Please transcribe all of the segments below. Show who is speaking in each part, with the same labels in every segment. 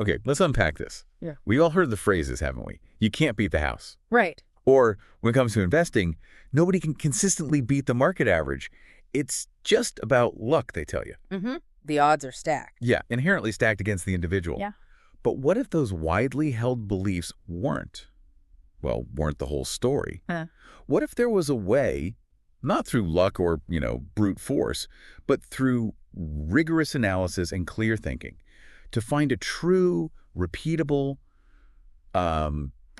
Speaker 1: Okay, let's unpack this.
Speaker 2: Yeah.
Speaker 1: We all heard the phrases, haven't we? You can't beat the house.
Speaker 2: Right.
Speaker 1: Or when it comes to investing, nobody can consistently beat the market average. It's just about luck, they tell you.
Speaker 2: Mm-hmm. The odds are stacked.
Speaker 1: Yeah, inherently stacked against the individual.
Speaker 2: Yeah.
Speaker 1: But what if those widely held beliefs weren't the whole story?
Speaker 2: Huh.
Speaker 1: What if there was a way, not through luck or, brute force, but through rigorous analysis and clear thinking, to find a true, repeatable,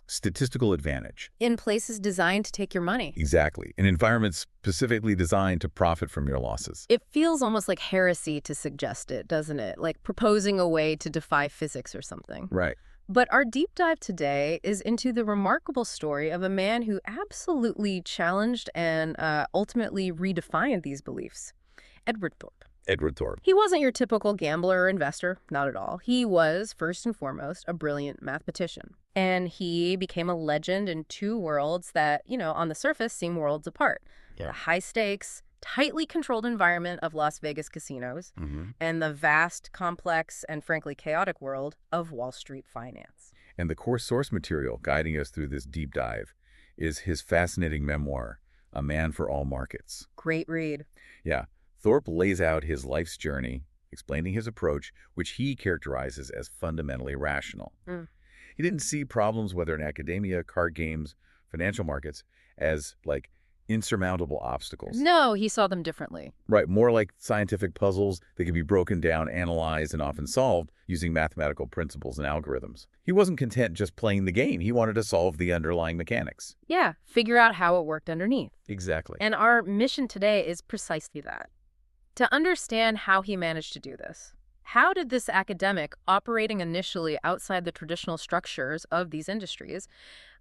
Speaker 1: statistical advantage?
Speaker 2: In places designed to take your money.
Speaker 1: Exactly. An environment specifically designed to profit from your losses.
Speaker 2: It feels almost like heresy to suggest it, doesn't it? Like proposing a way to defy physics or something.
Speaker 1: Right.
Speaker 2: But our deep dive today is into the remarkable story of a man who absolutely challenged and ultimately redefined these beliefs. Edward Thorp.
Speaker 1: Edward Thorp.
Speaker 2: He wasn't your typical gambler or investor, not at all. He was, first and foremost, a brilliant mathematician. And he became a legend in two worlds that, on the surface seem worlds apart.
Speaker 1: Yeah.
Speaker 2: The high-stakes, tightly controlled environment of Las Vegas casinos and the vast, complex, and frankly chaotic world of Wall Street finance.
Speaker 1: And the core source material guiding us through this deep dive is his fascinating memoir, A Man for All Markets.
Speaker 2: Great read.
Speaker 1: Yeah. Thorp lays out his life's journey, explaining his approach, which he characterizes as fundamentally rational. He didn't see problems, whether in academia, card games, financial markets, as, insurmountable obstacles.
Speaker 2: No, he saw them differently.
Speaker 1: Right, more like scientific puzzles that could be broken down, analyzed, and often solved using mathematical principles and algorithms. He wasn't content just playing the game. He wanted to solve the underlying mechanics.
Speaker 2: Yeah, figure out how it worked underneath.
Speaker 1: Exactly.
Speaker 2: And our mission today is precisely that. To understand how he managed to do this. How did this academic, operating initially outside the traditional structures of these industries,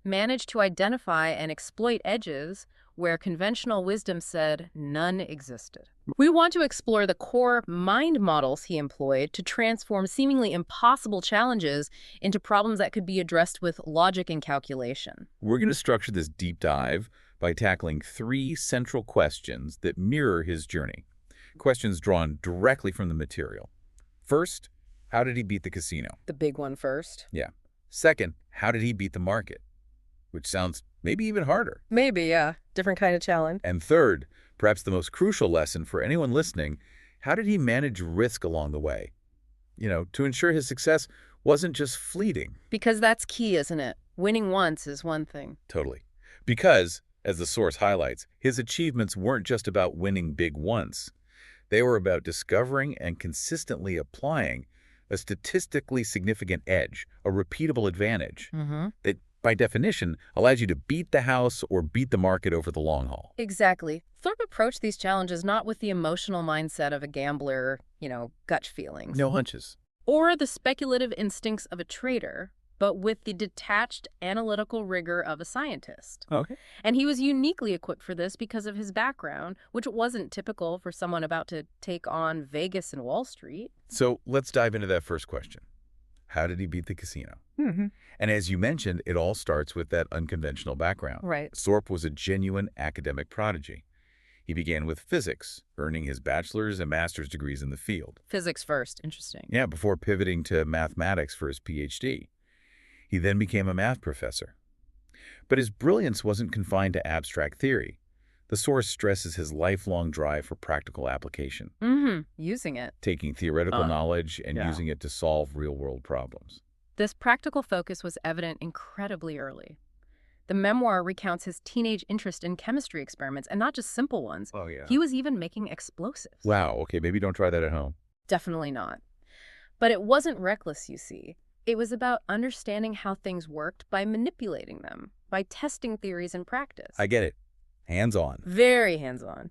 Speaker 2: manage to identify and exploit edges where conventional wisdom said none existed? We want to explore the core mind models he employed to transform seemingly impossible challenges into problems that could be addressed with logic and calculation.
Speaker 1: We're going to structure this deep dive by tackling three central questions that mirror his journey. Questions drawn directly from the material. First, how did he beat the casino?
Speaker 2: The big one first.
Speaker 1: Yeah. Second, how did he beat the market? Which sounds maybe even harder.
Speaker 2: Maybe, yeah. Different kind of challenge.
Speaker 1: And third, perhaps the most crucial lesson for anyone listening, how did he manage risk along the way? To ensure his success wasn't just fleeting.
Speaker 2: Because that's key, isn't it? Winning once is one thing.
Speaker 1: Totally. Because, as the source highlights, his achievements weren't just about winning big once. They were about discovering and consistently applying a statistically significant edge, a repeatable advantage that, by definition, allows you to beat the house or beat the market over the long haul.
Speaker 2: Exactly. Thorp approached these challenges not with the emotional mindset of a gambler, gut feelings.
Speaker 1: No hunches.
Speaker 2: Or the speculative instincts of a trader, but with the detached analytical rigor of a scientist.
Speaker 1: Okay.
Speaker 2: And he was uniquely equipped for this because of his background, which wasn't typical for someone about to take on Vegas and Wall Street.
Speaker 1: So let's dive into that first question. How did he beat the casino? And as you mentioned, it all starts with that unconventional background.
Speaker 2: Right.
Speaker 1: Thorp was a genuine academic prodigy. He began with physics, earning his bachelor's and master's degrees in the field.
Speaker 2: Physics first. Interesting.
Speaker 1: Yeah, before pivoting to mathematics for his PhD. He then became a math professor. But his brilliance wasn't confined to abstract theory. The source stresses his lifelong drive for practical application.
Speaker 2: Using it.
Speaker 1: Taking theoretical knowledge and
Speaker 2: yeah.
Speaker 1: using it to solve real-world problems.
Speaker 2: This practical focus was evident incredibly early. The memoir recounts his teenage interest in chemistry experiments, and not just simple ones.
Speaker 1: Oh, yeah.
Speaker 2: He was even making explosives.
Speaker 1: Wow, okay, maybe don't try that at home.
Speaker 2: Definitely not. But it wasn't reckless, you see. It was about understanding how things worked by manipulating them, by testing theories in practice.
Speaker 1: I get it. Hands-on.
Speaker 2: Very hands-on.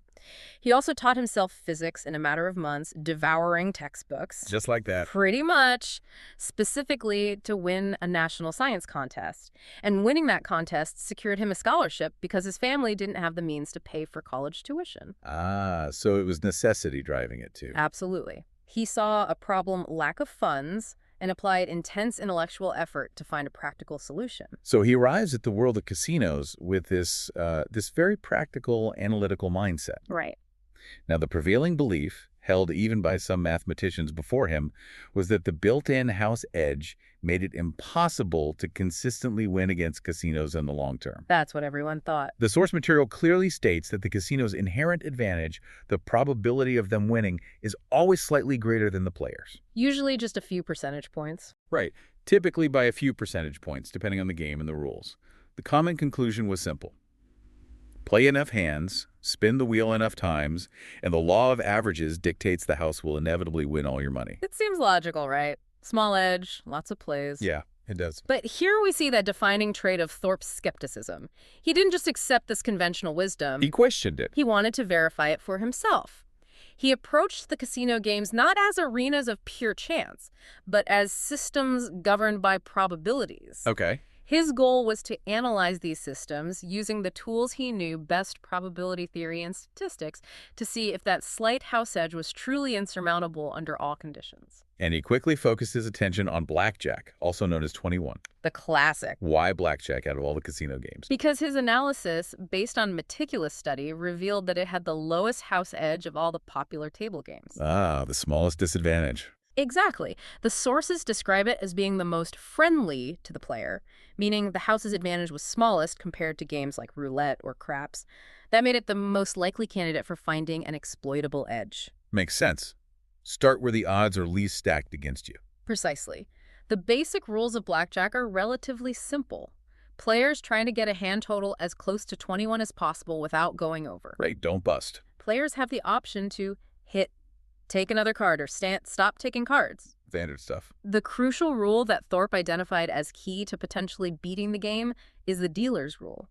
Speaker 2: He also taught himself physics in a matter of months, devouring textbooks.
Speaker 1: Just like that.
Speaker 2: Pretty much, specifically to win a national science contest. And winning that contest secured him a scholarship because his family didn't have the means to pay for college tuition.
Speaker 1: Ah, so it was necessity driving it too.
Speaker 2: Absolutely. He saw a problem lack of funds and applied intense intellectual effort to find a practical solution.
Speaker 1: So he arrives at the world of casinos with this very practical, analytical mindset.
Speaker 2: Right.
Speaker 1: Now, the prevailing belief held even by some mathematicians before him, was that the built-in house edge made it impossible to consistently win against casinos in the long term.
Speaker 2: That's what everyone thought.
Speaker 1: The source material clearly states that the casino's inherent advantage, the probability of them winning, is always slightly greater than the players.
Speaker 2: Usually just a few percentage points.
Speaker 1: Right, typically by a few percentage points, depending on the game and the rules. The common conclusion was simple. Play enough hands, spin the wheel enough times, and the law of averages dictates the house will inevitably win all your money.
Speaker 2: It seems logical, right? Small edge, lots of plays.
Speaker 1: Yeah, it does.
Speaker 2: But here we see that defining trait of Thorp's skepticism. He didn't just accept this conventional wisdom.
Speaker 1: He questioned it.
Speaker 2: He wanted to verify it for himself. He approached the casino games not as arenas of pure chance, but as systems governed by probabilities.
Speaker 1: Okay.
Speaker 2: His goal was to analyze these systems using the tools he knew best, probability theory and statistics, to see if that slight house edge was truly insurmountable under all conditions.
Speaker 1: And he quickly focused his attention on blackjack, also known as 21.
Speaker 2: The classic.
Speaker 1: Why blackjack out of all the casino games?
Speaker 2: Because his analysis, based on meticulous study, revealed that it had the lowest house edge of all the popular table games.
Speaker 1: Ah, the smallest disadvantage.
Speaker 2: Exactly. The sources describe it as being the most friendly to the player, meaning the house's advantage was smallest compared to games like roulette or craps. That made it the most likely candidate for finding an exploitable edge.
Speaker 1: Makes sense. Start where the odds are least stacked against you.
Speaker 2: Precisely. The basic rules of blackjack are relatively simple. Players trying to get a hand total as close to 21 as possible without going over.
Speaker 1: Right, don't bust.
Speaker 2: Players have the option to hit, take another card, or stop taking cards.
Speaker 1: Standard stuff.
Speaker 2: The crucial rule that Thorp identified as key to potentially beating the game is the dealer's rule.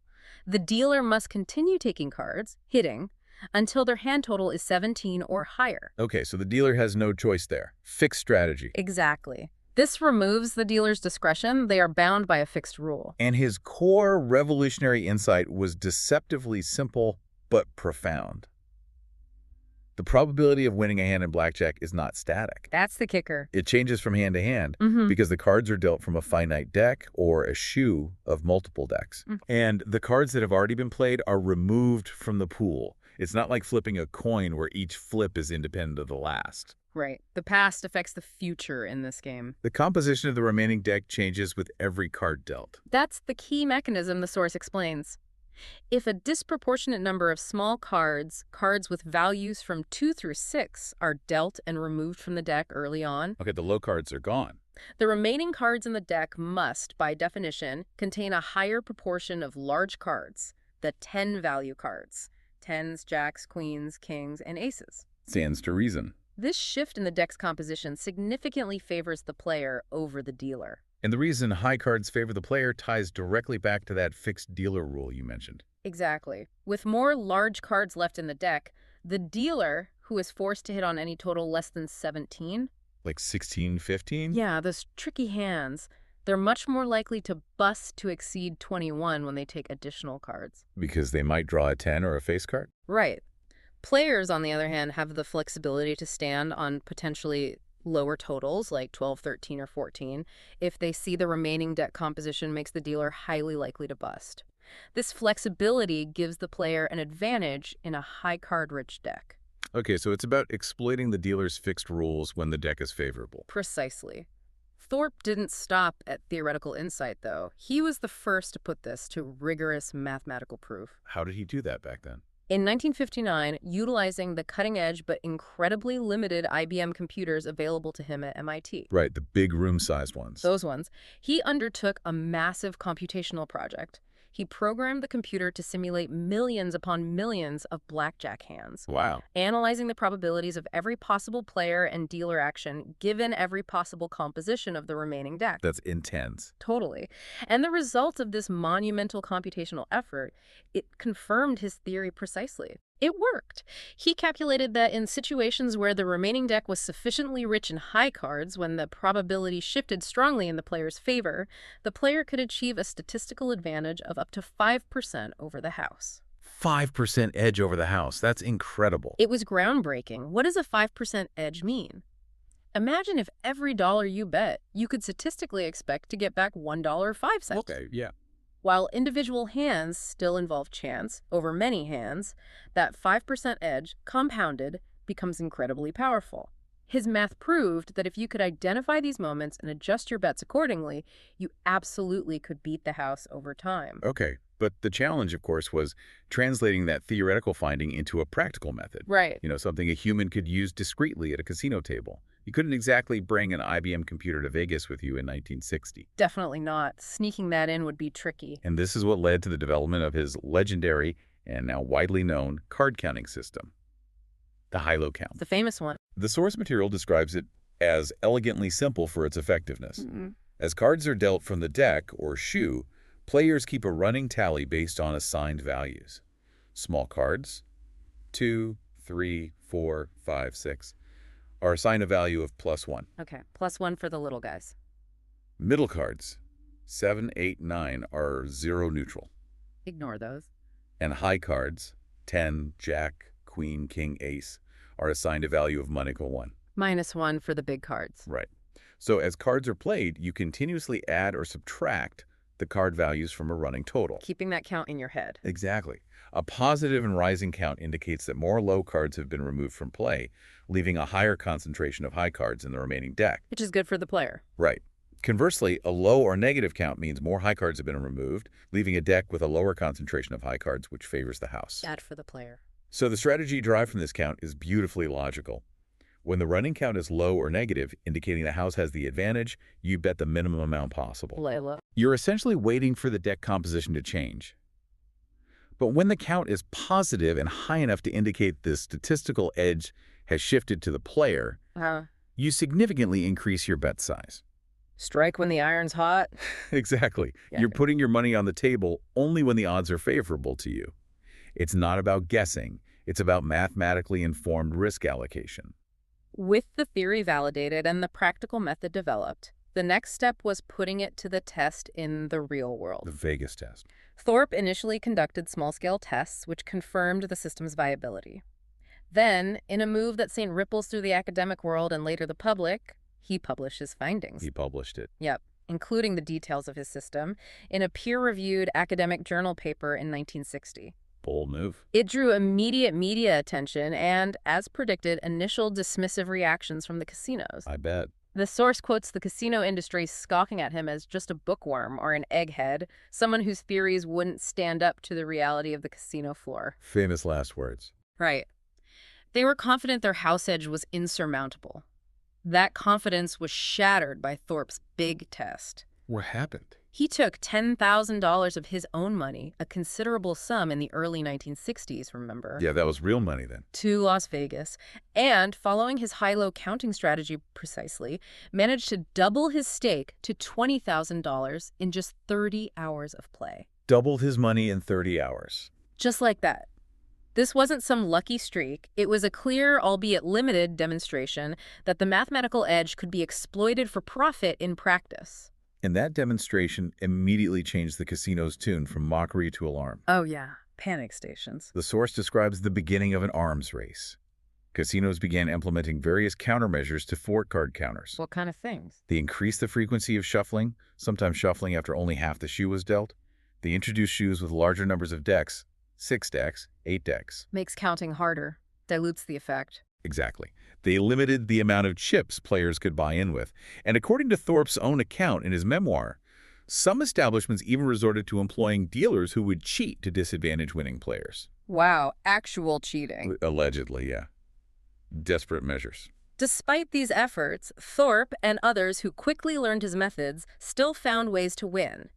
Speaker 2: The dealer must continue taking cards, hitting, until their hand total is 17 or higher.
Speaker 1: Okay, so the dealer has no choice there. Fixed strategy.
Speaker 2: Exactly. This removes the dealer's discretion. They are bound by a fixed rule.
Speaker 1: And his core revolutionary insight was deceptively simple but profound. The probability of winning a hand in blackjack is not static.
Speaker 2: That's the kicker.
Speaker 1: It changes from hand to hand because the cards are dealt from a finite deck or a shoe of multiple decks. And the cards that have already been played are removed from the pool. It's not like flipping a coin where each flip is independent of the last.
Speaker 2: Right. The past affects the future in this game.
Speaker 1: The composition of the remaining deck changes with every card dealt.
Speaker 2: That's the key mechanism the source explains. If a disproportionate number of small cards with values from 2 through 6, are dealt and removed from the deck early on,
Speaker 1: Okay, the low cards are gone.
Speaker 2: the remaining cards in the deck must, by definition, contain a higher proportion of large cards, the 10-value cards, 10s, jacks, queens, kings, and aces.
Speaker 1: Stands to reason.
Speaker 2: This shift in the deck's composition significantly favors the player over the dealer.
Speaker 1: And the reason high cards favor the player ties directly back to that fixed dealer rule you mentioned.
Speaker 2: Exactly. With more large cards left in the deck, the dealer, who is forced to hit on any total less than 17,
Speaker 1: Like 16, 15?
Speaker 2: yeah, those tricky hands, they're much more likely to bust to exceed 21 when they take additional cards.
Speaker 1: Because they might draw a 10 or a face card?
Speaker 2: Right. Players, on the other hand, have the flexibility to stand on potentially lower totals, like 12, 13, or 14, if they see the remaining deck composition makes the dealer highly likely to bust. This flexibility gives the player an advantage in a high card-rich deck.
Speaker 1: Okay, so it's about exploiting the dealer's fixed rules when the deck is favorable.
Speaker 2: Precisely. Thorp didn't stop at theoretical insight, though. He was the first to put this to rigorous mathematical proof.
Speaker 1: How did he do that back then?
Speaker 2: In 1959, utilizing the cutting-edge but incredibly limited IBM computers available to him at MIT.
Speaker 1: Right, the big room-sized ones.
Speaker 2: Those ones. He undertook a massive computational project. He programmed the computer to simulate millions upon millions of blackjack hands,
Speaker 1: Wow.
Speaker 2: analyzing the probabilities of every possible player and dealer action given every possible composition of the remaining deck.
Speaker 1: That's intense.
Speaker 2: Totally. And the result of this monumental computational effort, it confirmed his theory precisely. It worked. He calculated that in situations where the remaining deck was sufficiently rich in high cards, when the probability shifted strongly in the player's favor, the player could achieve a statistical advantage of up to 5% over the house.
Speaker 1: 5% edge over the house. That's incredible.
Speaker 2: It was groundbreaking. What does a 5% edge mean? Imagine if every dollar you bet, you could statistically expect to get back $1.05.
Speaker 1: Okay, yeah.
Speaker 2: While individual hands still involve chance over many hands, that 5% edge compounded becomes incredibly powerful. His math proved that if you could identify these moments and adjust your bets accordingly, you absolutely could beat the house over time.
Speaker 1: Okay, but the challenge, of course, was translating that theoretical finding into a practical method.
Speaker 2: Right.
Speaker 1: Something a human could use discreetly at a casino table. You couldn't exactly bring an IBM computer to Vegas with you in 1960.
Speaker 2: Definitely not. Sneaking that in would be tricky.
Speaker 1: And this is what led to the development of his legendary and now widely known card counting system, the high-low count.
Speaker 2: The famous one.
Speaker 1: The source material describes it as elegantly simple for its effectiveness. As cards are dealt from the deck or shoe, players keep a running tally based on assigned values. Small cards, 2, 3, 4, 5, 6, are assigned a value of +1.
Speaker 2: Okay, +1 for the little guys.
Speaker 1: Middle cards, 7, 8, 9, are 0 neutral.
Speaker 2: Ignore those.
Speaker 1: And high cards, 10, Jack, Queen, King, Ace, are assigned a value of -1.
Speaker 2: -1 for the big cards.
Speaker 1: Right. So as cards are played, you continuously add or subtract the card values from a running total.
Speaker 2: Keeping that count in your head.
Speaker 1: Exactly. A positive and rising count indicates that more low cards have been removed from play, leaving a higher concentration of high cards in the remaining deck.
Speaker 2: Which is good for the player.
Speaker 1: Right. Conversely, a low or negative count means more high cards have been removed, leaving a deck with a lower concentration of high cards, which favors the house.
Speaker 2: Bad for the player.
Speaker 1: So the strategy derived from this count is beautifully logical. When the running count is low or negative, indicating the house has the advantage, you bet the minimum amount possible.
Speaker 2: Layla.
Speaker 1: You're essentially waiting for the deck composition to change. But when the count is positive and high enough to indicate the statistical edge has shifted to the player, you significantly increase your bet size.
Speaker 2: Strike when the iron's hot.
Speaker 1: Exactly.
Speaker 2: Yeah.
Speaker 1: You're putting your money on the table only when the odds are favorable to you. It's not about guessing. It's about mathematically informed risk allocation.
Speaker 2: With the theory validated and the practical method developed, the next step was putting it to the test in the real world.
Speaker 1: The Vegas test.
Speaker 2: Thorp initially conducted small-scale tests which confirmed the system's viability. Then, in a move that sent ripples through the academic world and later the public, he published his findings.
Speaker 1: He published it.
Speaker 2: Yep, including the details of his system, in a peer-reviewed academic journal paper in 1960.
Speaker 1: Bold move.
Speaker 2: It drew immediate media attention and, as predicted, initial dismissive reactions from the casinos.
Speaker 1: I bet.
Speaker 2: The source quotes the casino industry scoffing at him as just a bookworm or an egghead, someone whose theories wouldn't stand up to the reality of the casino floor.
Speaker 1: Famous last words.
Speaker 2: Right. They were confident their house edge was insurmountable. That confidence was shattered by Thorp's big test.
Speaker 1: What happened?
Speaker 2: He took $10,000 of his own money, a considerable sum in the early 1960s, remember?
Speaker 1: Yeah, that was real money then.
Speaker 2: To Las Vegas, and, following his high-low counting strategy precisely, managed to double his stake to $20,000 in just 30 hours of play.
Speaker 1: Doubled his money in 30 hours.
Speaker 2: Just like that. This wasn't some lucky streak. It was a clear, albeit limited, demonstration that the mathematical edge could be exploited for profit in practice.
Speaker 1: And that demonstration immediately changed the casino's tune from mockery to alarm.
Speaker 2: Oh, yeah. Panic stations.
Speaker 1: The source describes the beginning of an arms race. Casinos began implementing various countermeasures to thwart card counters.
Speaker 2: What kind of things?
Speaker 1: They increased the frequency of shuffling, sometimes shuffling after only half the shoe was dealt. They introduced shoes with larger numbers of decks, 6 decks, 8 decks.
Speaker 2: Makes counting harder. Dilutes the effect.
Speaker 1: Exactly. They limited the amount of chips players could buy in with. And according to Thorp's own account in his memoir, some establishments even resorted to employing dealers who would cheat to disadvantage winning players.
Speaker 2: Wow, actual cheating.
Speaker 1: Allegedly, yeah. Desperate measures.
Speaker 2: Despite these efforts, Thorp and others who quickly learned his methods still found ways to win.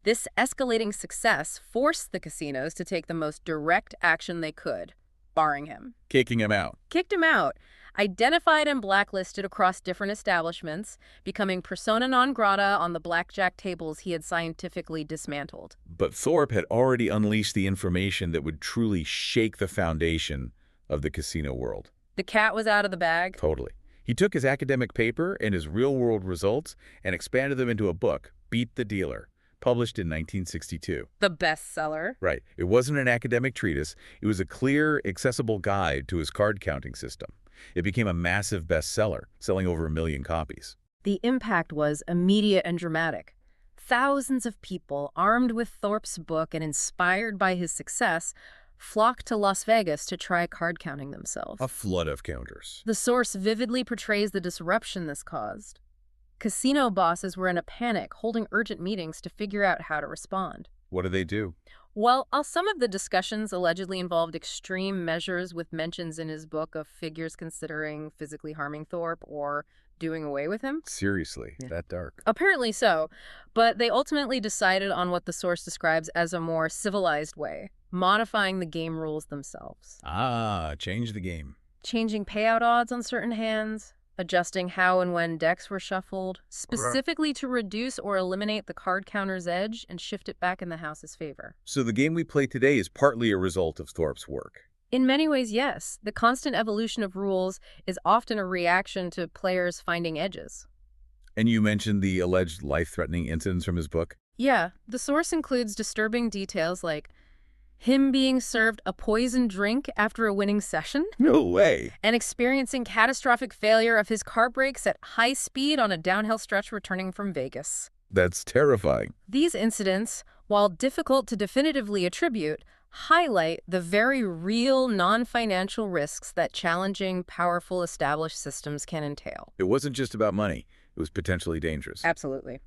Speaker 2: This escalating success forced the casinos to take the most direct action they could, barring him.
Speaker 1: Kicking him out.
Speaker 2: Kicked him out. Identified and blacklisted across different establishments, becoming persona non grata on the blackjack tables he had scientifically dismantled.
Speaker 1: But Thorp had already unleashed the information that would truly shake the foundation of the casino world.
Speaker 2: The cat was out of the bag?
Speaker 1: Totally. He took his academic paper and his real-world results and expanded them into a book, Beat the Dealer, published in 1962.
Speaker 2: The bestseller.
Speaker 1: Right. It wasn't an academic treatise. It was a clear, accessible guide to his card counting system. It became a massive bestseller, selling over 1 million copies.
Speaker 2: The impact was immediate and dramatic. Thousands of people, armed with Thorp's book and inspired by his success, flocked to Las Vegas to try card counting themselves.
Speaker 1: A flood of counters.
Speaker 2: The source vividly portrays the disruption this caused. Casino bosses were in a panic, holding urgent meetings to figure out how to respond.
Speaker 1: What do they do?
Speaker 2: Well, some of the discussions allegedly involved extreme measures, with mentions in his book of figures considering physically harming Thorp or doing away with him.
Speaker 1: Seriously, that dark?
Speaker 2: Apparently so, but they ultimately decided on what the source describes as a more civilized way, modifying the game rules themselves.
Speaker 1: Ah, change the game.
Speaker 2: Changing payout odds on certain hands, adjusting how and when decks were shuffled, specifically to reduce or eliminate the card counter's edge and shift it back in the house's favor.
Speaker 1: So the game we play today is partly a result of Thorp's work.
Speaker 2: In many ways, yes. The constant evolution of rules is often a reaction to players finding edges.
Speaker 1: And you mentioned the alleged life-threatening incidents from his book?
Speaker 2: Yeah, the source includes disturbing details like him being served a poisoned drink after a winning session,
Speaker 1: No way.
Speaker 2: and experiencing catastrophic failure of his car brakes at high speed on a downhill stretch returning from Vegas.
Speaker 1: That's terrifying.
Speaker 2: These incidents, while difficult to definitively attribute, highlight the very real non-financial risks that challenging, powerful, established systems can entail.
Speaker 1: It wasn't just about money. It was potentially dangerous.
Speaker 2: Absolutely.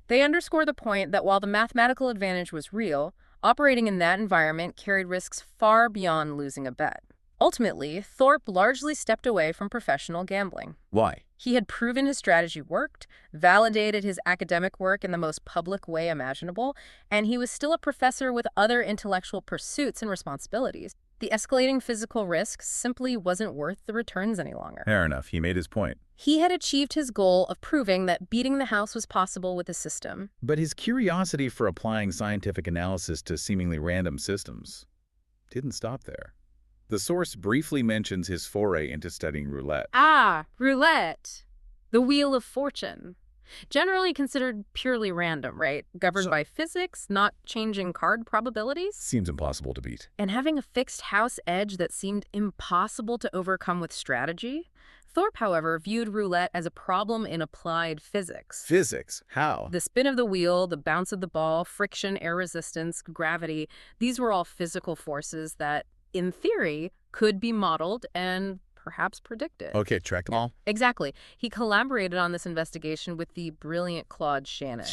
Speaker 2: They underscore the point that while the mathematical advantage was real, operating in that environment carried risks far beyond losing a bet. Ultimately, Thorp largely stepped away from professional gambling.
Speaker 1: Why?
Speaker 2: He had proven his strategy worked, validated his academic work in the most public way imaginable, and he was still a professor with other intellectual pursuits and responsibilities. The escalating physical risk simply wasn't worth the returns any longer.
Speaker 1: Fair enough. He made his point.
Speaker 2: He had achieved his goal of proving that beating the house was possible with the system.
Speaker 1: But his curiosity for applying scientific analysis to seemingly random systems didn't stop there. The source briefly mentions his foray into studying roulette.
Speaker 2: Ah, roulette. The wheel of fortune. Generally considered purely random, right? Governed by physics, not changing card probabilities.
Speaker 1: Seems impossible to beat.
Speaker 2: And having a fixed house edge that seemed impossible to overcome with strategy. Thorp, however, viewed roulette as a problem in applied physics.
Speaker 1: Physics? How?
Speaker 2: The spin of the wheel, the bounce of the ball, friction, air resistance, gravity, these were all physical forces that, in theory, could be modeled and perhaps predicted.
Speaker 1: Okay, track them all.
Speaker 2: Exactly. He collaborated on this investigation with the brilliant Claude Shannon.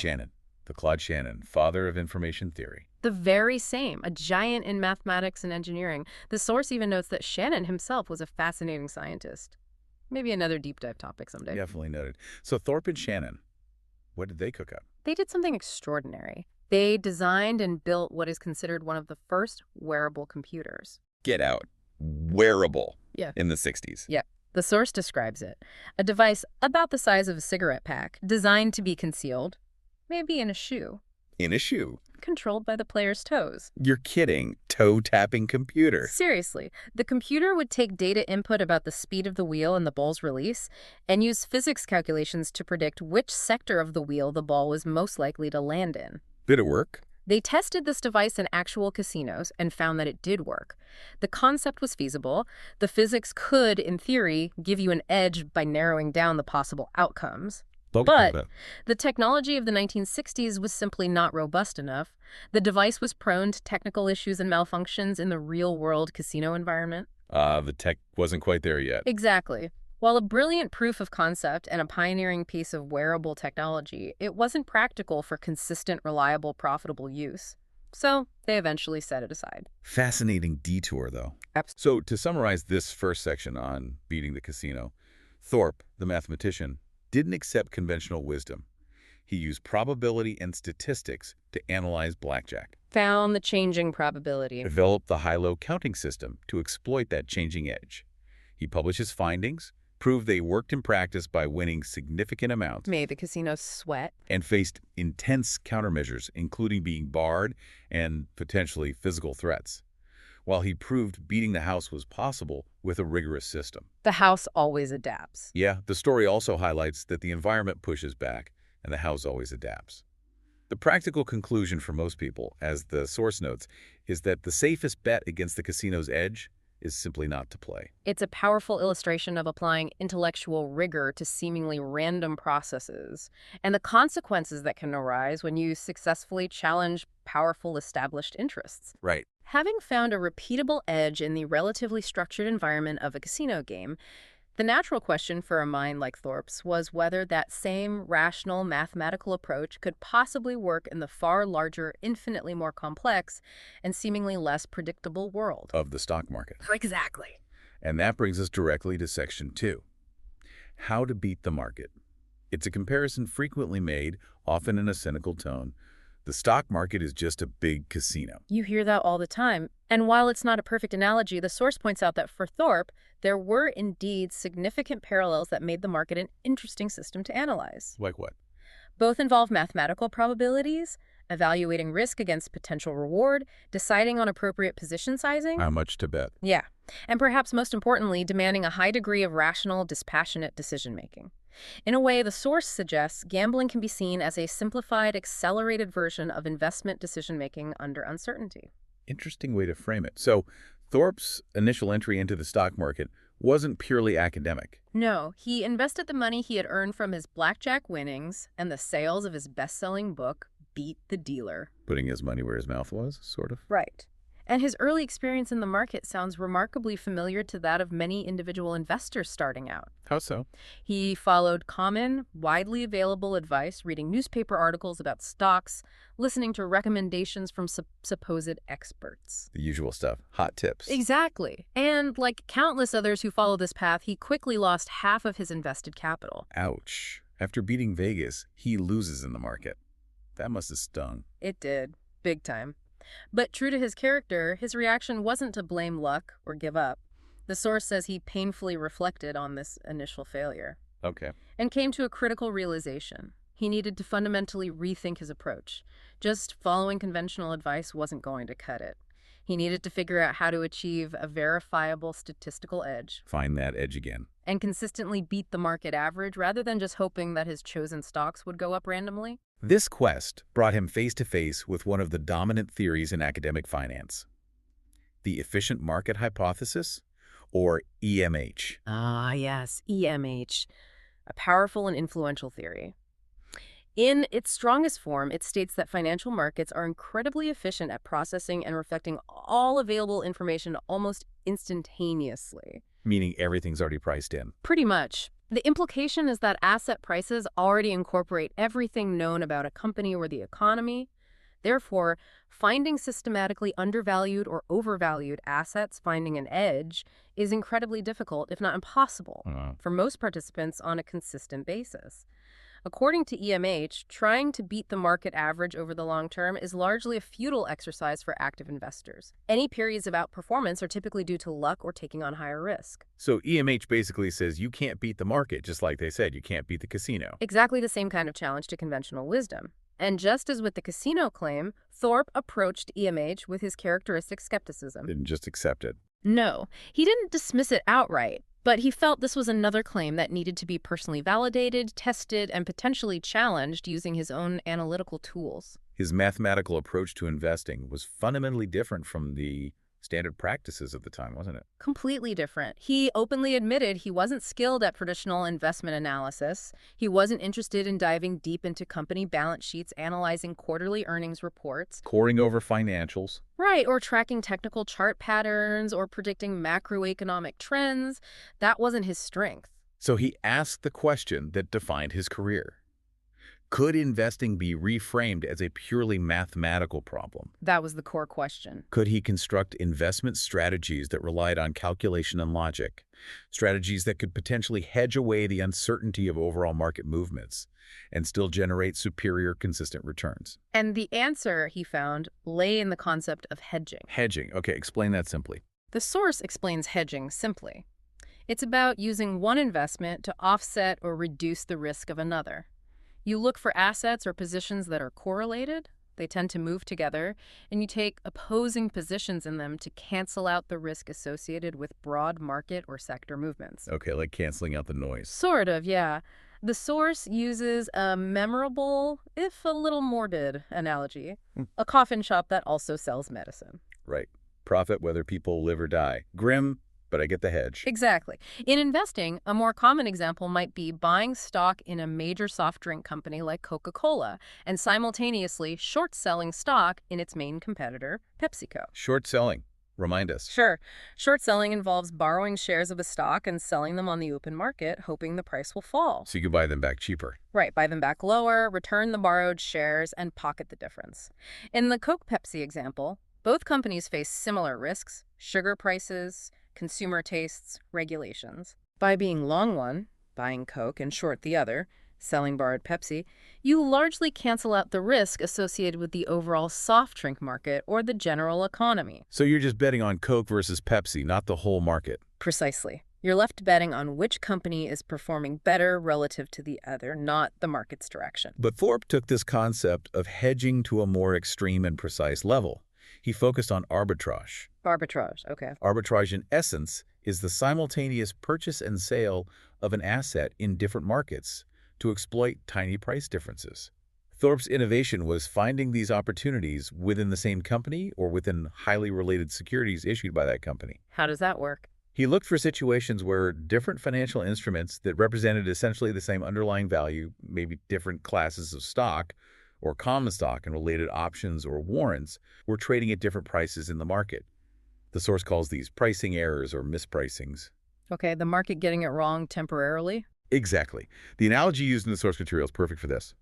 Speaker 1: Claude Shannon, father of information theory.
Speaker 2: The very same, a giant in mathematics and engineering. The source even notes that Shannon himself was a fascinating scientist. Maybe another deep dive topic someday.
Speaker 1: Definitely noted. So Thorp and Shannon, what did they cook up?
Speaker 2: They did something extraordinary. They designed and built what is considered one of the first wearable computers.
Speaker 1: Get out. Wearable.
Speaker 2: Yeah.
Speaker 1: In the 60s.
Speaker 2: Yeah. The source describes it. A device about the size of a cigarette pack, designed to be concealed, maybe in a shoe.
Speaker 1: In a shoe.
Speaker 2: Controlled by the player's toes.
Speaker 1: You're kidding. Toe-tapping computer.
Speaker 2: Seriously, the computer would take data input about the speed of the wheel and the ball's release, and use physics calculations to predict which sector of the wheel the ball was most likely to land in.
Speaker 1: Did it work?
Speaker 2: They tested this device in actual casinos and found that it did work. The concept was feasible. The physics could, in theory, give you an edge by narrowing down the possible outcomes. But the technology of the 1960s was simply not robust enough. The device was prone to technical issues and malfunctions in the real-world casino environment.
Speaker 1: The tech wasn't quite there yet.
Speaker 2: Exactly. While a brilliant proof of concept and a pioneering piece of wearable technology, it wasn't practical for consistent, reliable, profitable use. So they eventually set it aside.
Speaker 1: Fascinating detour, though.
Speaker 2: Absolutely.
Speaker 1: So to summarize this first section on beating the casino, Thorp, the mathematician, didn't accept conventional wisdom. He used probability and statistics to analyze blackjack.
Speaker 2: Found the changing probability.
Speaker 1: Developed the high-low counting system to exploit that changing edge. He published his findings, proved they worked in practice by winning significant amounts.
Speaker 2: Made the casino sweat.
Speaker 1: And faced intense countermeasures, including being barred and potentially physical threats. While he proved beating the house was possible with a rigorous system.
Speaker 2: The house always adapts.
Speaker 1: Yeah, the story also highlights that the environment pushes back and the house always adapts. The practical conclusion for most people, as the source notes, is that the safest bet against the casino's edge is simply not to play.
Speaker 2: It's a powerful illustration of applying intellectual rigor to seemingly random processes and the consequences that can arise when you successfully challenge powerful established interests.
Speaker 1: Right.
Speaker 2: Having found a repeatable edge in the relatively structured environment of a casino game, the natural question for a mind like Thorp's was whether that same rational mathematical approach could possibly work in the far larger, infinitely more complex, and seemingly less predictable world.
Speaker 1: Of the stock market.
Speaker 2: Exactly.
Speaker 1: And that brings us directly to Section 2. How to beat the market. It's a comparison frequently made, often in a cynical tone. The stock market is just a big casino.
Speaker 2: You hear that all the time. And while it's not a perfect analogy, the source points out that for Thorp, there were indeed significant parallels that made the market an interesting system to analyze.
Speaker 1: Like what?
Speaker 2: Both involve mathematical probabilities, evaluating risk against potential reward, deciding on appropriate position sizing.
Speaker 1: How much to bet?
Speaker 2: Yeah. And perhaps most importantly, demanding a high degree of rational, dispassionate decision-making. In a way, the source suggests gambling can be seen as a simplified, accelerated version of investment decision-making under uncertainty.
Speaker 1: Interesting way to frame it. So, Thorp's initial entry into the stock market wasn't purely academic.
Speaker 2: No, he invested the money he had earned from his blackjack winnings and the sales of his best-selling book, Beat the Dealer.
Speaker 1: Putting his money where his mouth was, sort of.
Speaker 2: Right. And his early experience in the market sounds remarkably familiar to that of many individual investors starting out.
Speaker 1: How so?
Speaker 2: He followed common, widely available advice, reading newspaper articles about stocks, listening to recommendations from supposed experts.
Speaker 1: The usual stuff. Hot tips.
Speaker 2: Exactly. And like countless others who follow this path, he quickly lost half of his invested capital.
Speaker 1: Ouch. After beating Vegas, he loses in the market. That must have stung.
Speaker 2: It did. Big time. But true to his character, his reaction wasn't to blame luck or give up. The source says he painfully reflected on this initial failure.
Speaker 1: Okay.
Speaker 2: And came to a critical realization. He needed to fundamentally rethink his approach. Just following conventional advice wasn't going to cut it. He needed to figure out how to achieve a verifiable statistical edge.
Speaker 1: Find that edge again.
Speaker 2: And consistently beat the market average rather than just hoping that his chosen stocks would go up randomly.
Speaker 1: This quest brought him face to face with one of the dominant theories in academic finance. The efficient market hypothesis, or EMH.
Speaker 2: Ah, yes, EMH. A powerful and influential theory. In its strongest form, it states that financial markets are incredibly efficient at processing and reflecting all available information almost instantaneously.
Speaker 1: Meaning everything's already priced in.
Speaker 2: Pretty much. The implication is that asset prices already incorporate everything known about a company or the economy. Therefore, finding systematically undervalued or overvalued assets, finding an edge, is incredibly difficult, if not impossible, for most participants on a consistent basis. According to EMH, trying to beat the market average over the long term is largely a futile exercise for active investors. Any periods of outperformance are typically due to luck or taking on higher risk.
Speaker 1: So EMH basically says you can't beat the market, just like they said, you can't beat the casino.
Speaker 2: Exactly the same kind of challenge to conventional wisdom. And just as with the casino claim, Thorp approached EMH with his characteristic skepticism.
Speaker 1: Didn't just accept it.
Speaker 2: No, he didn't dismiss it outright. But he felt this was another claim that needed to be personally validated, tested, and potentially challenged using his own analytical tools.
Speaker 1: His mathematical approach to investing was fundamentally different from the standard practices of the time, wasn't it?
Speaker 2: Completely different. He openly admitted he wasn't skilled at traditional investment analysis. He wasn't interested in diving deep into company balance sheets, analyzing quarterly earnings reports.
Speaker 1: Poring over financials.
Speaker 2: Right, or tracking technical chart patterns or predicting macroeconomic trends. That wasn't his strength.
Speaker 1: So he asked the question that defined his career. Could investing be reframed as a purely mathematical problem?
Speaker 2: That was the core question.
Speaker 1: Could he construct investment strategies that relied on calculation and logic? Strategies that could potentially hedge away the uncertainty of overall market movements and still generate superior, consistent returns?
Speaker 2: And the answer, he found, lay in the concept of hedging.
Speaker 1: Hedging. Okay, explain that simply.
Speaker 2: The source explains hedging simply. It's about using one investment to offset or reduce the risk of another. You look for assets or positions that are correlated, they tend to move together, and you take opposing positions in them to cancel out the risk associated with broad market or sector movements.
Speaker 1: Okay, like canceling out the noise.
Speaker 2: Sort of, yeah. The source uses a memorable, if a little morbid, analogy, a coffin shop that also sells medicine.
Speaker 1: Right. profit whether people live or die. Grim, but I get the hedge.
Speaker 2: Exactly. In investing, a more common example might be buying stock in a major soft drink company like Coca-Cola and simultaneously short-selling stock in its main competitor, PepsiCo.
Speaker 1: Short selling. Remind us.
Speaker 2: Sure. Short selling involves borrowing shares of a stock and selling them on the open market, hoping the price will fall.
Speaker 1: So you can buy them back cheaper.
Speaker 2: Right, buy them back lower, return the borrowed shares, and pocket the difference. In the Coke-Pepsi example, both companies face similar risks: sugar prices, consumer tastes, regulations. By being long one, buying Coke, and short the other, selling borrowed Pepsi, you largely cancel out the risk associated with the overall soft drink market or the general economy.
Speaker 1: So you're just betting on Coke versus Pepsi, not the whole market.
Speaker 2: Precisely. You're left betting on which company is performing better relative to the other, not the market's direction.
Speaker 1: But Thorp took this concept of hedging to a more extreme and precise level. He focused on arbitrage.
Speaker 2: Arbitrage, okay.
Speaker 1: Arbitrage, in essence, is the simultaneous purchase and sale of an asset in different markets to exploit tiny price differences. Thorp's innovation was finding these opportunities within the same company or within highly related securities issued by that company.
Speaker 2: How does that work?
Speaker 1: He looked for situations where different financial instruments that represented essentially the same underlying value, maybe different classes of stock or common stock and related options or warrants, were trading at different prices in the market. The source calls these pricing errors or mispricings.
Speaker 2: Okay, the market getting it wrong temporarily?
Speaker 1: Exactly. The analogy used in the source material is perfect for this.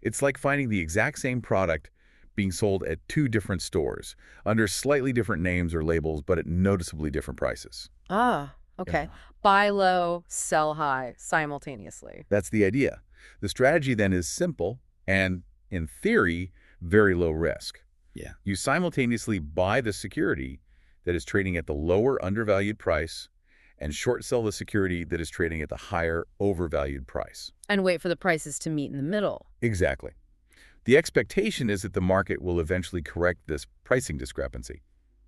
Speaker 1: It's like finding the exact same product being sold at two different stores under slightly different names or labels, but at noticeably different prices.
Speaker 2: Ah, okay.
Speaker 1: Yeah.
Speaker 2: Buy low, sell high simultaneously.
Speaker 1: That's the idea. The strategy then is simple and, in theory, very low risk. Yeah. You simultaneously buy the security that is trading at the lower undervalued price and short sell the security that is trading at the higher overvalued price.
Speaker 2: And wait for the prices to meet in the middle.
Speaker 1: Exactly. The expectation is that the market will eventually correct this pricing discrepancy.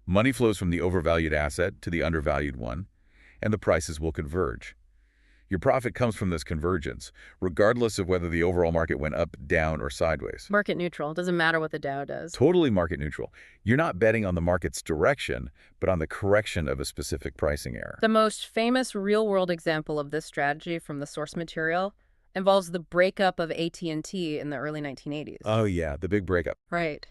Speaker 1: Money flows from the overvalued asset to the undervalued one, and the prices will converge. Your profit comes from this convergence, regardless of whether the overall market went up, down, or sideways.
Speaker 2: Market neutral. Doesn't matter what the Dow does.
Speaker 1: Totally market neutral. You're not betting on the market's direction, but on the correction of a specific pricing error.
Speaker 2: The most famous real-world example of this strategy from the source material involves the breakup of AT&T in the early 1980s.
Speaker 1: Oh yeah, the big breakup.
Speaker 2: Right.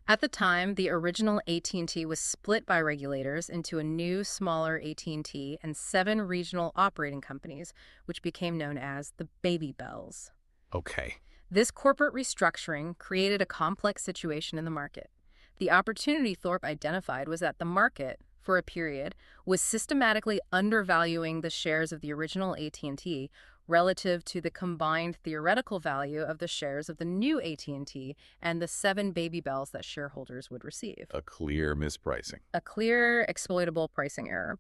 Speaker 2: At the time, the original AT&T was split by regulators into a new, smaller AT&T and 7 regional operating companies, which became known as the Baby Bells.
Speaker 1: Okay.
Speaker 2: This corporate restructuring created a complex situation in the market. The opportunity Thorp identified was that the market, for a period, was systematically undervaluing the shares of the original AT&T relative to the combined theoretical value of the shares of the new AT&T and the 7 Baby Bells that shareholders would receive.
Speaker 1: A clear mispricing.
Speaker 2: A clear, exploitable pricing error.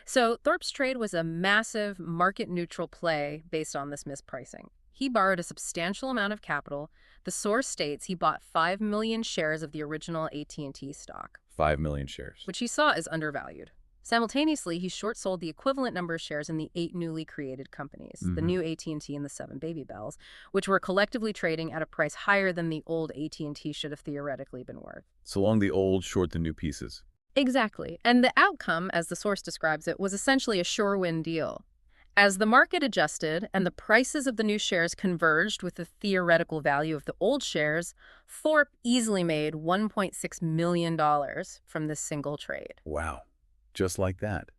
Speaker 2: So Thorp's trade was a massive market-neutral play based on this mispricing. He borrowed a substantial amount of capital. The source states he bought 5 million shares of the original AT&T stock.
Speaker 1: 5 million shares.
Speaker 2: Which he saw as undervalued. Simultaneously, he short-sold the equivalent number of shares in the 8 newly created companies, the new AT&T and the 7 Baby Bells, which were collectively trading at a price higher than the old AT&T should have theoretically been worth.
Speaker 1: So long the old, short the new pieces.
Speaker 2: Exactly. And the outcome, as the source describes it, was essentially a sure-win deal. As the market adjusted and the prices of the new shares converged with the theoretical value of the old shares, Thorp easily made $1.6 million from this single trade.
Speaker 1: Wow. Just like that.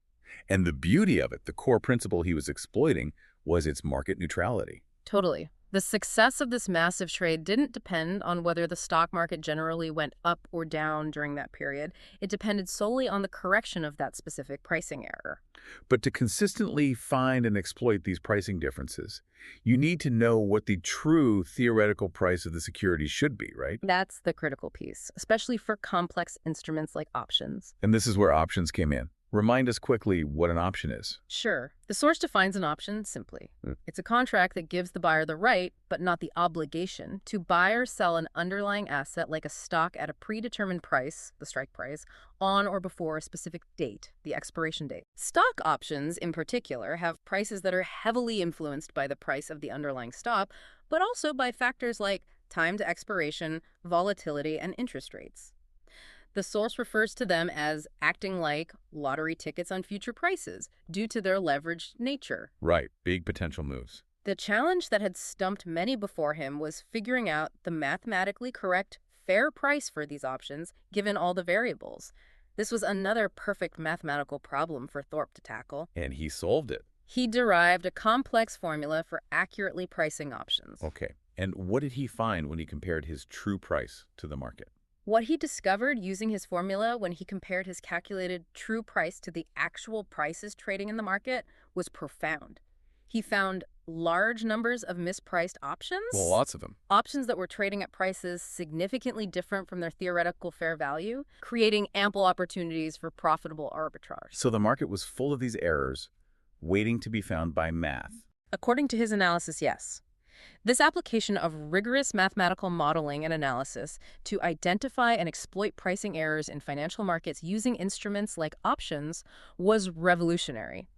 Speaker 1: And the beauty of it, the core principle he was exploiting, was its market neutrality.
Speaker 2: Totally. The success of this massive trade didn't depend on whether the stock market generally went up or down during that period. It depended solely on the correction of that specific pricing error.
Speaker 1: But to consistently find and exploit these pricing differences, you need to know what the true theoretical price of the security should be, right?
Speaker 2: That's the critical piece, especially for complex instruments like options.
Speaker 1: And this is where options came in. Remind us quickly what an option is.
Speaker 2: Sure. The source defines an option simply. It's a contract that gives the buyer the right, but not the obligation, to buy or sell an underlying asset like a stock at a predetermined price, the strike price, on or before a specific date, the expiration date. Stock options, in particular, have prices that are heavily influenced by the price of the underlying stock, but also by factors like time to expiration, volatility, and interest rates. The source refers to them as acting like lottery tickets on future prices due to their leveraged nature.
Speaker 1: Right, big potential moves.
Speaker 2: The challenge that had stumped many before him was figuring out the mathematically correct fair price for these options given all the variables. This was another perfect mathematical problem for Thorp to tackle.
Speaker 1: And he solved it.
Speaker 2: He derived a complex formula for accurately pricing options.
Speaker 1: Okay. And what did he find when he compared his true price to the market?
Speaker 2: What he discovered using his formula when he compared his calculated true price to the actual prices trading in the market was profound. He found large numbers of mispriced options.
Speaker 1: Well, lots of them.
Speaker 2: Options that were trading at prices significantly different from their theoretical fair value, creating ample opportunities for profitable arbitrage.
Speaker 1: So the market was full of these errors, waiting to be found by math.
Speaker 2: According to his analysis, yes. This application of rigorous mathematical modeling and analysis to identify and exploit pricing errors in financial markets using instruments like options was revolutionary.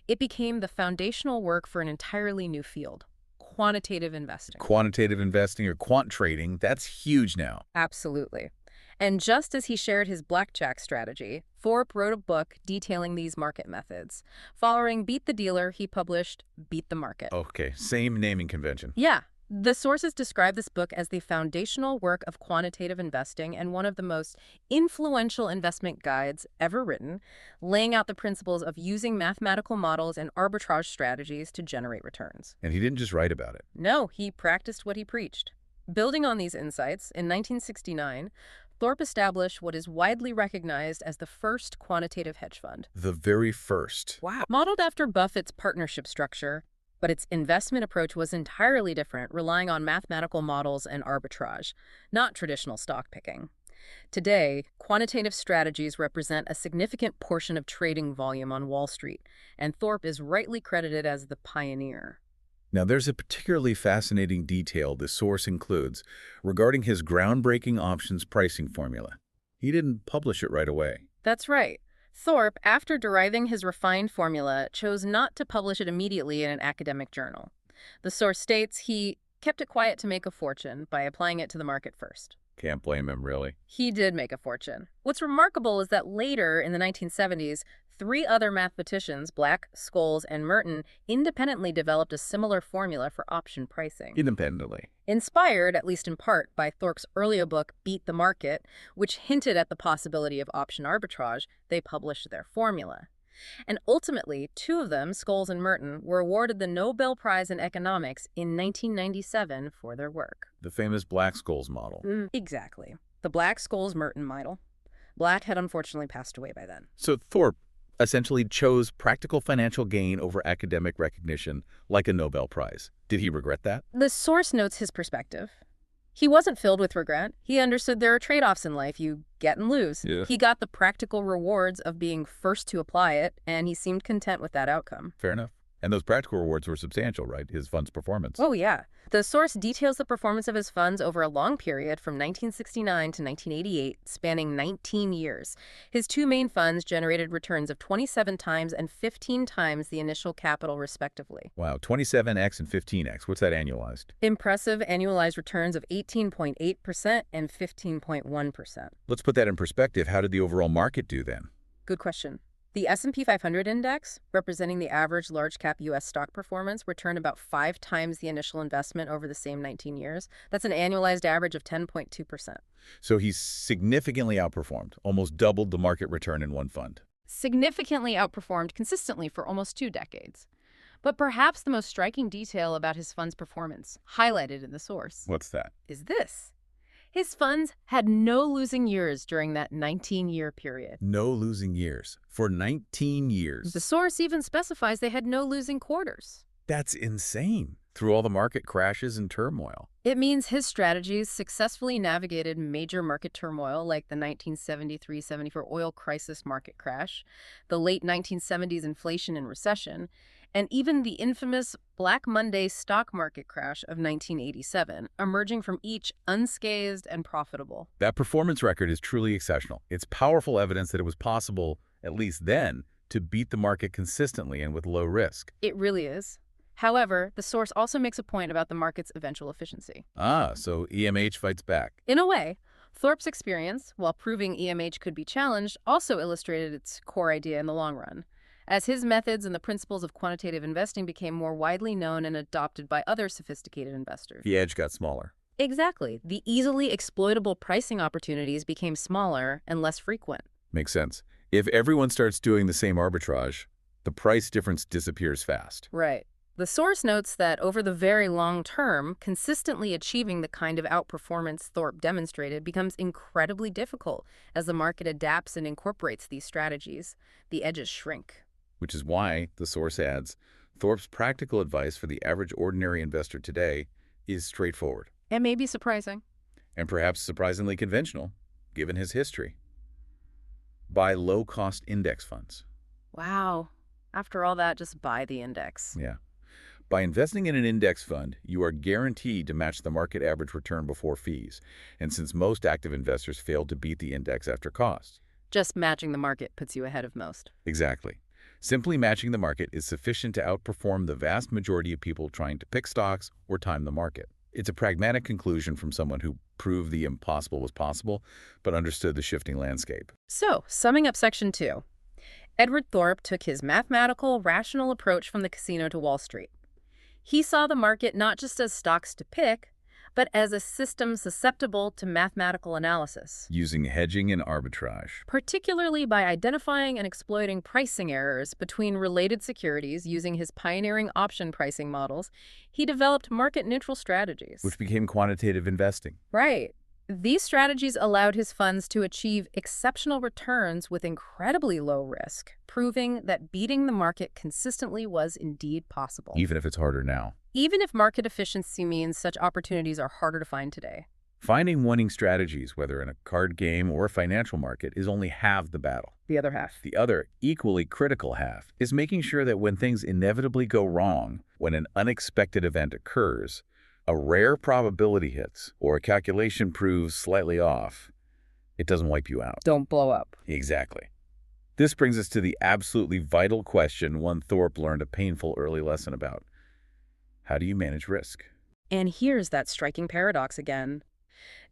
Speaker 2: It became the foundational work for an entirely new field, quantitative investing.
Speaker 1: Quantitative investing or quant trading, that's huge now.
Speaker 2: Absolutely. And just as he shared his blackjack strategy, Thorp wrote a book detailing these market methods. Following Beat the Dealer, he published Beat the Market.
Speaker 1: Okay, same naming convention.
Speaker 2: Yeah. The sources describe this book as the foundational work of quantitative investing and one of the most influential investment guides ever written, laying out the principles of using mathematical models and arbitrage strategies to generate returns.
Speaker 1: And he didn't just write about it.
Speaker 2: No, he practiced what he preached. Building on these insights, in 1969, Thorp established what is widely recognized as the first quantitative hedge fund.
Speaker 1: The very first.
Speaker 2: Wow. Modeled after Buffett's partnership structure, but its investment approach was entirely different, relying on mathematical models and arbitrage, not traditional stock picking. Today, quantitative strategies represent a significant portion of trading volume on Wall Street, and Thorp is rightly credited as the pioneer.
Speaker 1: Now, there's a particularly fascinating detail the source includes regarding his groundbreaking options pricing formula. He didn't publish it right away.
Speaker 2: That's right. Thorp, after deriving his refined formula, chose not to publish it immediately in an academic journal. The source states he kept it quiet to make a fortune by applying it to the market first.
Speaker 1: Can't blame him, really.
Speaker 2: He did make a fortune. What's remarkable is that later, in the 1970s, 3 other mathematicians, Black, Scholes, and Merton, independently developed a similar formula for option pricing.
Speaker 1: Independently.
Speaker 2: Inspired, at least in part, by Thorp's earlier book, Beat the Market, which hinted at the possibility of option arbitrage, they published their formula. And ultimately, 2 of them, Scholes and Merton, were awarded the Nobel Prize in Economics in 1997 for their work.
Speaker 1: The famous Black-Scholes model.
Speaker 2: Exactly. The Black-Scholes-Merton model. Black had unfortunately passed away by then.
Speaker 1: So Thorp essentially chose practical financial gain over academic recognition, like a Nobel Prize. Did he regret that?
Speaker 2: The source notes his perspective. He wasn't filled with regret. He understood there are trade-offs in life. You get and lose.
Speaker 1: Yeah.
Speaker 2: He got the practical rewards of being first to apply it, and he seemed content with that outcome.
Speaker 1: Fair enough. And those practical rewards were substantial, right? His fund's performance.
Speaker 2: Oh, yeah. The source details the performance of his funds over a long period from 1969 to 1988, spanning 19 years. His 2 main funds generated returns of 27 times and 15 times the initial capital, respectively.
Speaker 1: Wow, 27x and 15x. What's that annualized?
Speaker 2: Impressive annualized returns of 18.8% and 15.1%.
Speaker 1: Let's put that in perspective. How did the overall market do then?
Speaker 2: Good question. The S&P 500 index, representing the average large-cap U.S. stock performance, returned about 5 times the initial investment over the same 19 years. That's an annualized average of 10.2%.
Speaker 1: So he's significantly outperformed, almost doubled the market return in one fund.
Speaker 2: Significantly outperformed consistently for almost 2 decades. But perhaps the most striking detail about his fund's performance, highlighted in the source,
Speaker 1: What's that?
Speaker 2: is this. His funds had no losing years during that 19-year period.
Speaker 1: No losing years. For 19 years.
Speaker 2: The source even specifies they had no losing quarters.
Speaker 1: That's insane. Through all the market crashes and turmoil.
Speaker 2: It means his strategies successfully navigated major market turmoil like the 1973-74 oil crisis market crash, the late 1970s inflation and recession, and even the infamous Black Monday stock market crash of 1987, emerging from each unscathed and profitable.
Speaker 1: That performance record is truly exceptional. It's powerful evidence that it was possible, at least then, to beat the market consistently and with low risk.
Speaker 2: It really is. However, the source also makes a point about the market's eventual efficiency.
Speaker 1: So EMH fights back.
Speaker 2: In a way, Thorp's experience, while proving EMH could be challenged, also illustrated its core idea in the long run. As his methods and the principles of quantitative investing became more widely known and adopted by other sophisticated investors.
Speaker 1: The edge got smaller.
Speaker 2: Exactly. The easily exploitable pricing opportunities became smaller and less frequent.
Speaker 1: Makes sense. If everyone starts doing the same arbitrage, the price difference disappears fast.
Speaker 2: Right. The source notes that over the very long term, consistently achieving the kind of outperformance Thorp demonstrated becomes incredibly difficult as the market adapts and incorporates these strategies. The edges shrink.
Speaker 1: Which is why, the source adds, Thorp's practical advice for the average ordinary investor today is straightforward.
Speaker 2: It may be surprising.
Speaker 1: And perhaps surprisingly conventional, given his history. Buy low-cost index funds.
Speaker 2: Wow. After all that, just buy the index.
Speaker 1: Yeah. By investing in an index fund, you are guaranteed to match the market average return before fees. And since most active investors fail to beat the index after cost.
Speaker 2: Just matching the market puts you ahead of most.
Speaker 1: Exactly. Simply matching the market is sufficient to outperform the vast majority of people trying to pick stocks or time the market. It's a pragmatic conclusion from someone who proved the impossible was possible, but understood the shifting landscape.
Speaker 2: So, summing up Section 2, Edward Thorp took his mathematical, rational approach from the casino to Wall Street. He saw the market not just as stocks to pick, but as a system susceptible to mathematical analysis.
Speaker 1: Using hedging and arbitrage.
Speaker 2: Particularly by identifying and exploiting pricing errors between related securities using his pioneering option pricing models, he developed market-neutral strategies.
Speaker 1: Which became quantitative investing.
Speaker 2: Right. These strategies allowed his funds to achieve exceptional returns with incredibly low risk, proving that beating the market consistently was indeed possible.
Speaker 1: Even if it's harder now.
Speaker 2: Even if market efficiency means such opportunities are harder to find today.
Speaker 1: Finding winning strategies, whether in a card game or a financial market, is only half the battle.
Speaker 2: The other half.
Speaker 1: The other, equally critical half, is making sure that when things inevitably go wrong, when an unexpected event occurs, a rare probability hits, or a calculation proves slightly off, it doesn't wipe you out.
Speaker 2: Don't blow up.
Speaker 1: Exactly. This brings us to the absolutely vital question one Thorp learned a painful early lesson about. How do you manage risk?
Speaker 2: And here's that striking paradox again.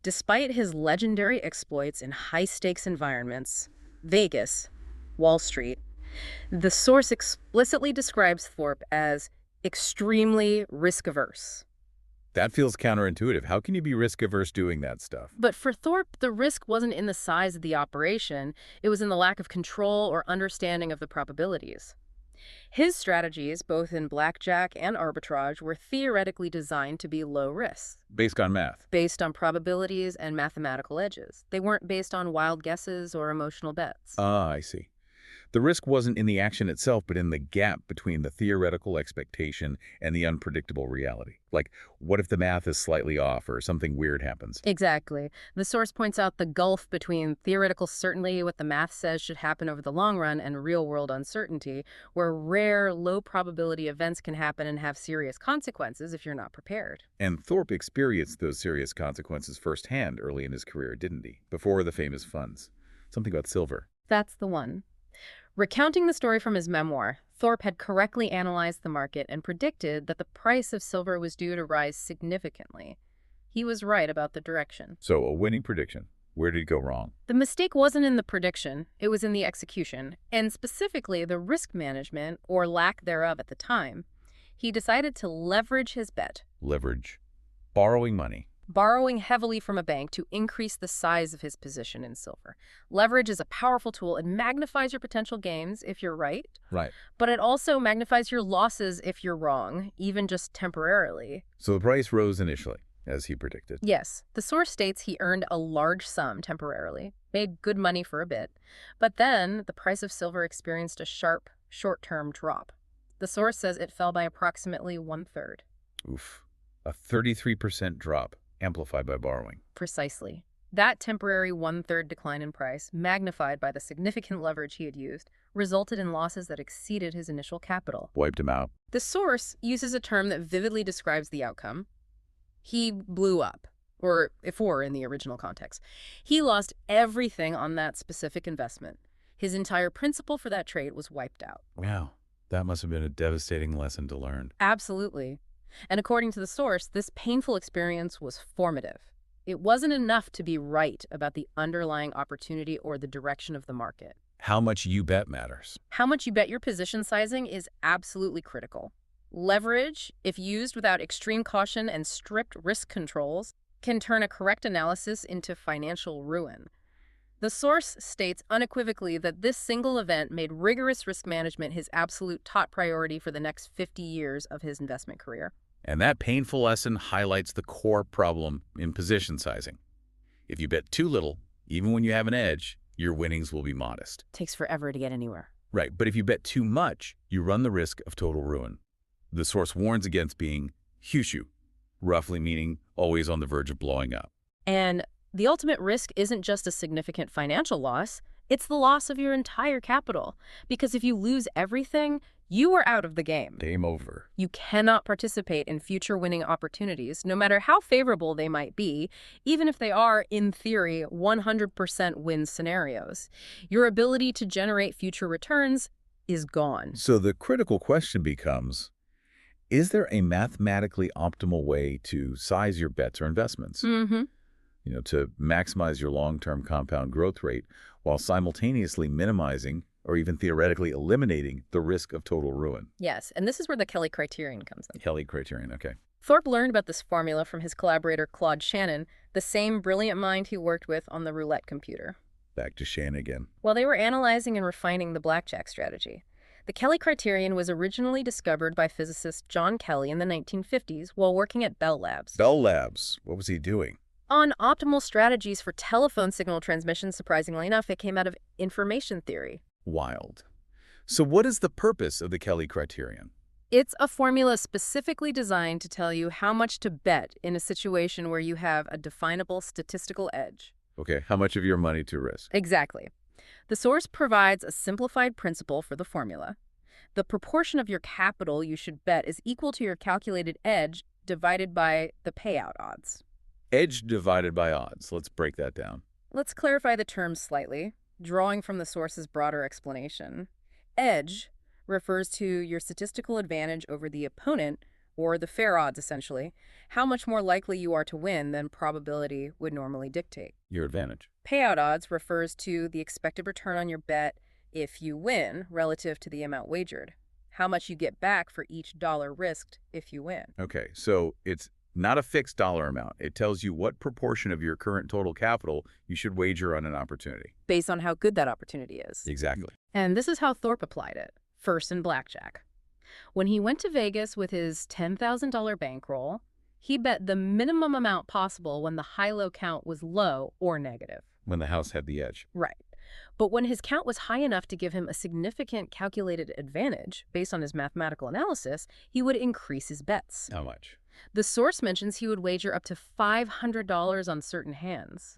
Speaker 2: Despite his legendary exploits in high-stakes environments, Vegas, Wall Street, the source explicitly describes Thorp as extremely risk-averse.
Speaker 1: That feels counterintuitive. How can you be risk-averse doing that stuff?
Speaker 2: But for Thorp, the risk wasn't in the size of the operation. It was in the lack of control or understanding of the probabilities. His strategies, both in blackjack and arbitrage, were theoretically designed to be low risk.
Speaker 1: Based on math.
Speaker 2: Based on probabilities and mathematical edges. They weren't based on wild guesses or emotional bets.
Speaker 1: Ah, I see. The risk wasn't in the action itself, but in the gap between the theoretical expectation and the unpredictable reality. Like, what if the math is slightly off or something weird happens?
Speaker 2: Exactly. The source points out the gulf between theoretical certainty, what the math says should happen over the long run, and real-world uncertainty, where rare, low-probability events can happen and have serious consequences if you're not prepared.
Speaker 1: And Thorp experienced those serious consequences firsthand early in his career, didn't he? Before the famous funds. Something about silver.
Speaker 2: That's the one. Recounting the story from his memoir, Thorp had correctly analyzed the market and predicted that the price of silver was due to rise significantly. He was right about the direction.
Speaker 1: So, a winning prediction. Where did it go wrong?
Speaker 2: The mistake wasn't in the prediction, it was in the execution, and specifically the risk management, or lack thereof at the time. He decided to leverage his bet.
Speaker 1: Leverage. Borrowing money.
Speaker 2: Borrowing heavily from a bank to increase the size of his position in silver. Leverage is a powerful tool. It magnifies your potential gains if you're right.
Speaker 1: Right.
Speaker 2: But it also magnifies your losses if you're wrong, even just temporarily.
Speaker 1: So the price rose initially, as he predicted.
Speaker 2: Yes. The source states he earned a large sum temporarily, made good money for a bit, but then the price of silver experienced a sharp, short-term drop. The source says it fell by approximately 1/3.
Speaker 1: Oof. A 33% drop. Amplified by borrowing.
Speaker 2: Precisely. That temporary 1/3 decline in price, magnified by the significant leverage he had used, resulted in losses that exceeded his initial capital.
Speaker 1: Wiped him out.
Speaker 2: The source uses a term that vividly describes the outcome. He blew up, or if were in the original context. He lost everything on that specific investment. His entire principal for that trade was wiped out.
Speaker 1: Wow. That must have been a devastating lesson to learn.
Speaker 2: Absolutely. And according to the source, this painful experience was formative. It wasn't enough to be right about the underlying opportunity or the direction of the market.
Speaker 1: How much you bet matters.
Speaker 2: How much you bet your position sizing is absolutely critical. Leverage, if used without extreme caution and strict risk controls, can turn a correct analysis into financial ruin. The source states unequivocally that this single event made rigorous risk management his absolute top priority for the next 50 years of his investment career.
Speaker 1: And that painful lesson highlights the core problem in position sizing. If you bet too little, even when you have an edge, your winnings will be modest.
Speaker 2: Takes forever to get anywhere.
Speaker 1: Right, but if you bet too much, you run the risk of total ruin. The source warns against being hushu, roughly meaning always on the verge of blowing up.
Speaker 2: And the ultimate risk isn't just a significant financial loss, it's the loss of your entire capital. Because if you lose everything, you are out of the game.
Speaker 1: Game over.
Speaker 2: You cannot participate in future winning opportunities, no matter how favorable they might be, even if they are, in theory, 100% win scenarios. Your ability to generate future returns is gone.
Speaker 1: So the critical question becomes, is there a mathematically optimal way to size your bets or investments? To maximize your long-term compound growth rate while simultaneously minimizing or even theoretically eliminating the risk of total ruin.
Speaker 2: Yes, and this is where the Kelly Criterion comes in.
Speaker 1: Kelly Criterion, okay.
Speaker 2: Thorp learned about this formula from his collaborator Claude Shannon, the same brilliant mind he worked with on the roulette computer.
Speaker 1: Back to Shannon again.
Speaker 2: While they were analyzing and refining the blackjack strategy, the Kelly Criterion was originally discovered by physicist John Kelly in the 1950s while working at Bell Labs.
Speaker 1: Bell Labs, what was he doing?
Speaker 2: On optimal strategies for telephone signal transmission, surprisingly enough, it came out of information theory.
Speaker 1: Wild. So what is the purpose of the Kelly Criterion?
Speaker 2: It's a formula specifically designed to tell you how much to bet in a situation where you have a definable statistical edge.
Speaker 1: Okay, how much of your money to risk?
Speaker 2: Exactly. The source provides a simplified principle for the formula. The proportion of your capital you should bet is equal to your calculated edge divided by the payout odds.
Speaker 1: Edge divided by odds. Let's break that down.
Speaker 2: Let's clarify the terms slightly, drawing from the source's broader explanation. Edge refers to your statistical advantage over the opponent, or the fair odds, essentially, how much more likely you are to win than probability would normally dictate.
Speaker 1: Your advantage.
Speaker 2: Payout odds refers to the expected return on your bet if you win relative to the amount wagered, how much you get back for each dollar risked if you win.
Speaker 1: Okay, so it's not a fixed dollar amount. It tells you what proportion of your current total capital you should wager on an opportunity.
Speaker 2: Based on how good that opportunity is.
Speaker 1: Exactly.
Speaker 2: And this is how Thorp applied it, first in blackjack. When he went to Vegas with his $10,000 bankroll, he bet the minimum amount possible when the high-low count was low or negative.
Speaker 1: When the house had the edge.
Speaker 2: Right. But when his count was high enough to give him a significant calculated advantage, based on his mathematical analysis, he would increase his bets.
Speaker 1: How much?
Speaker 2: The source mentions he would wager up to $500 on certain hands.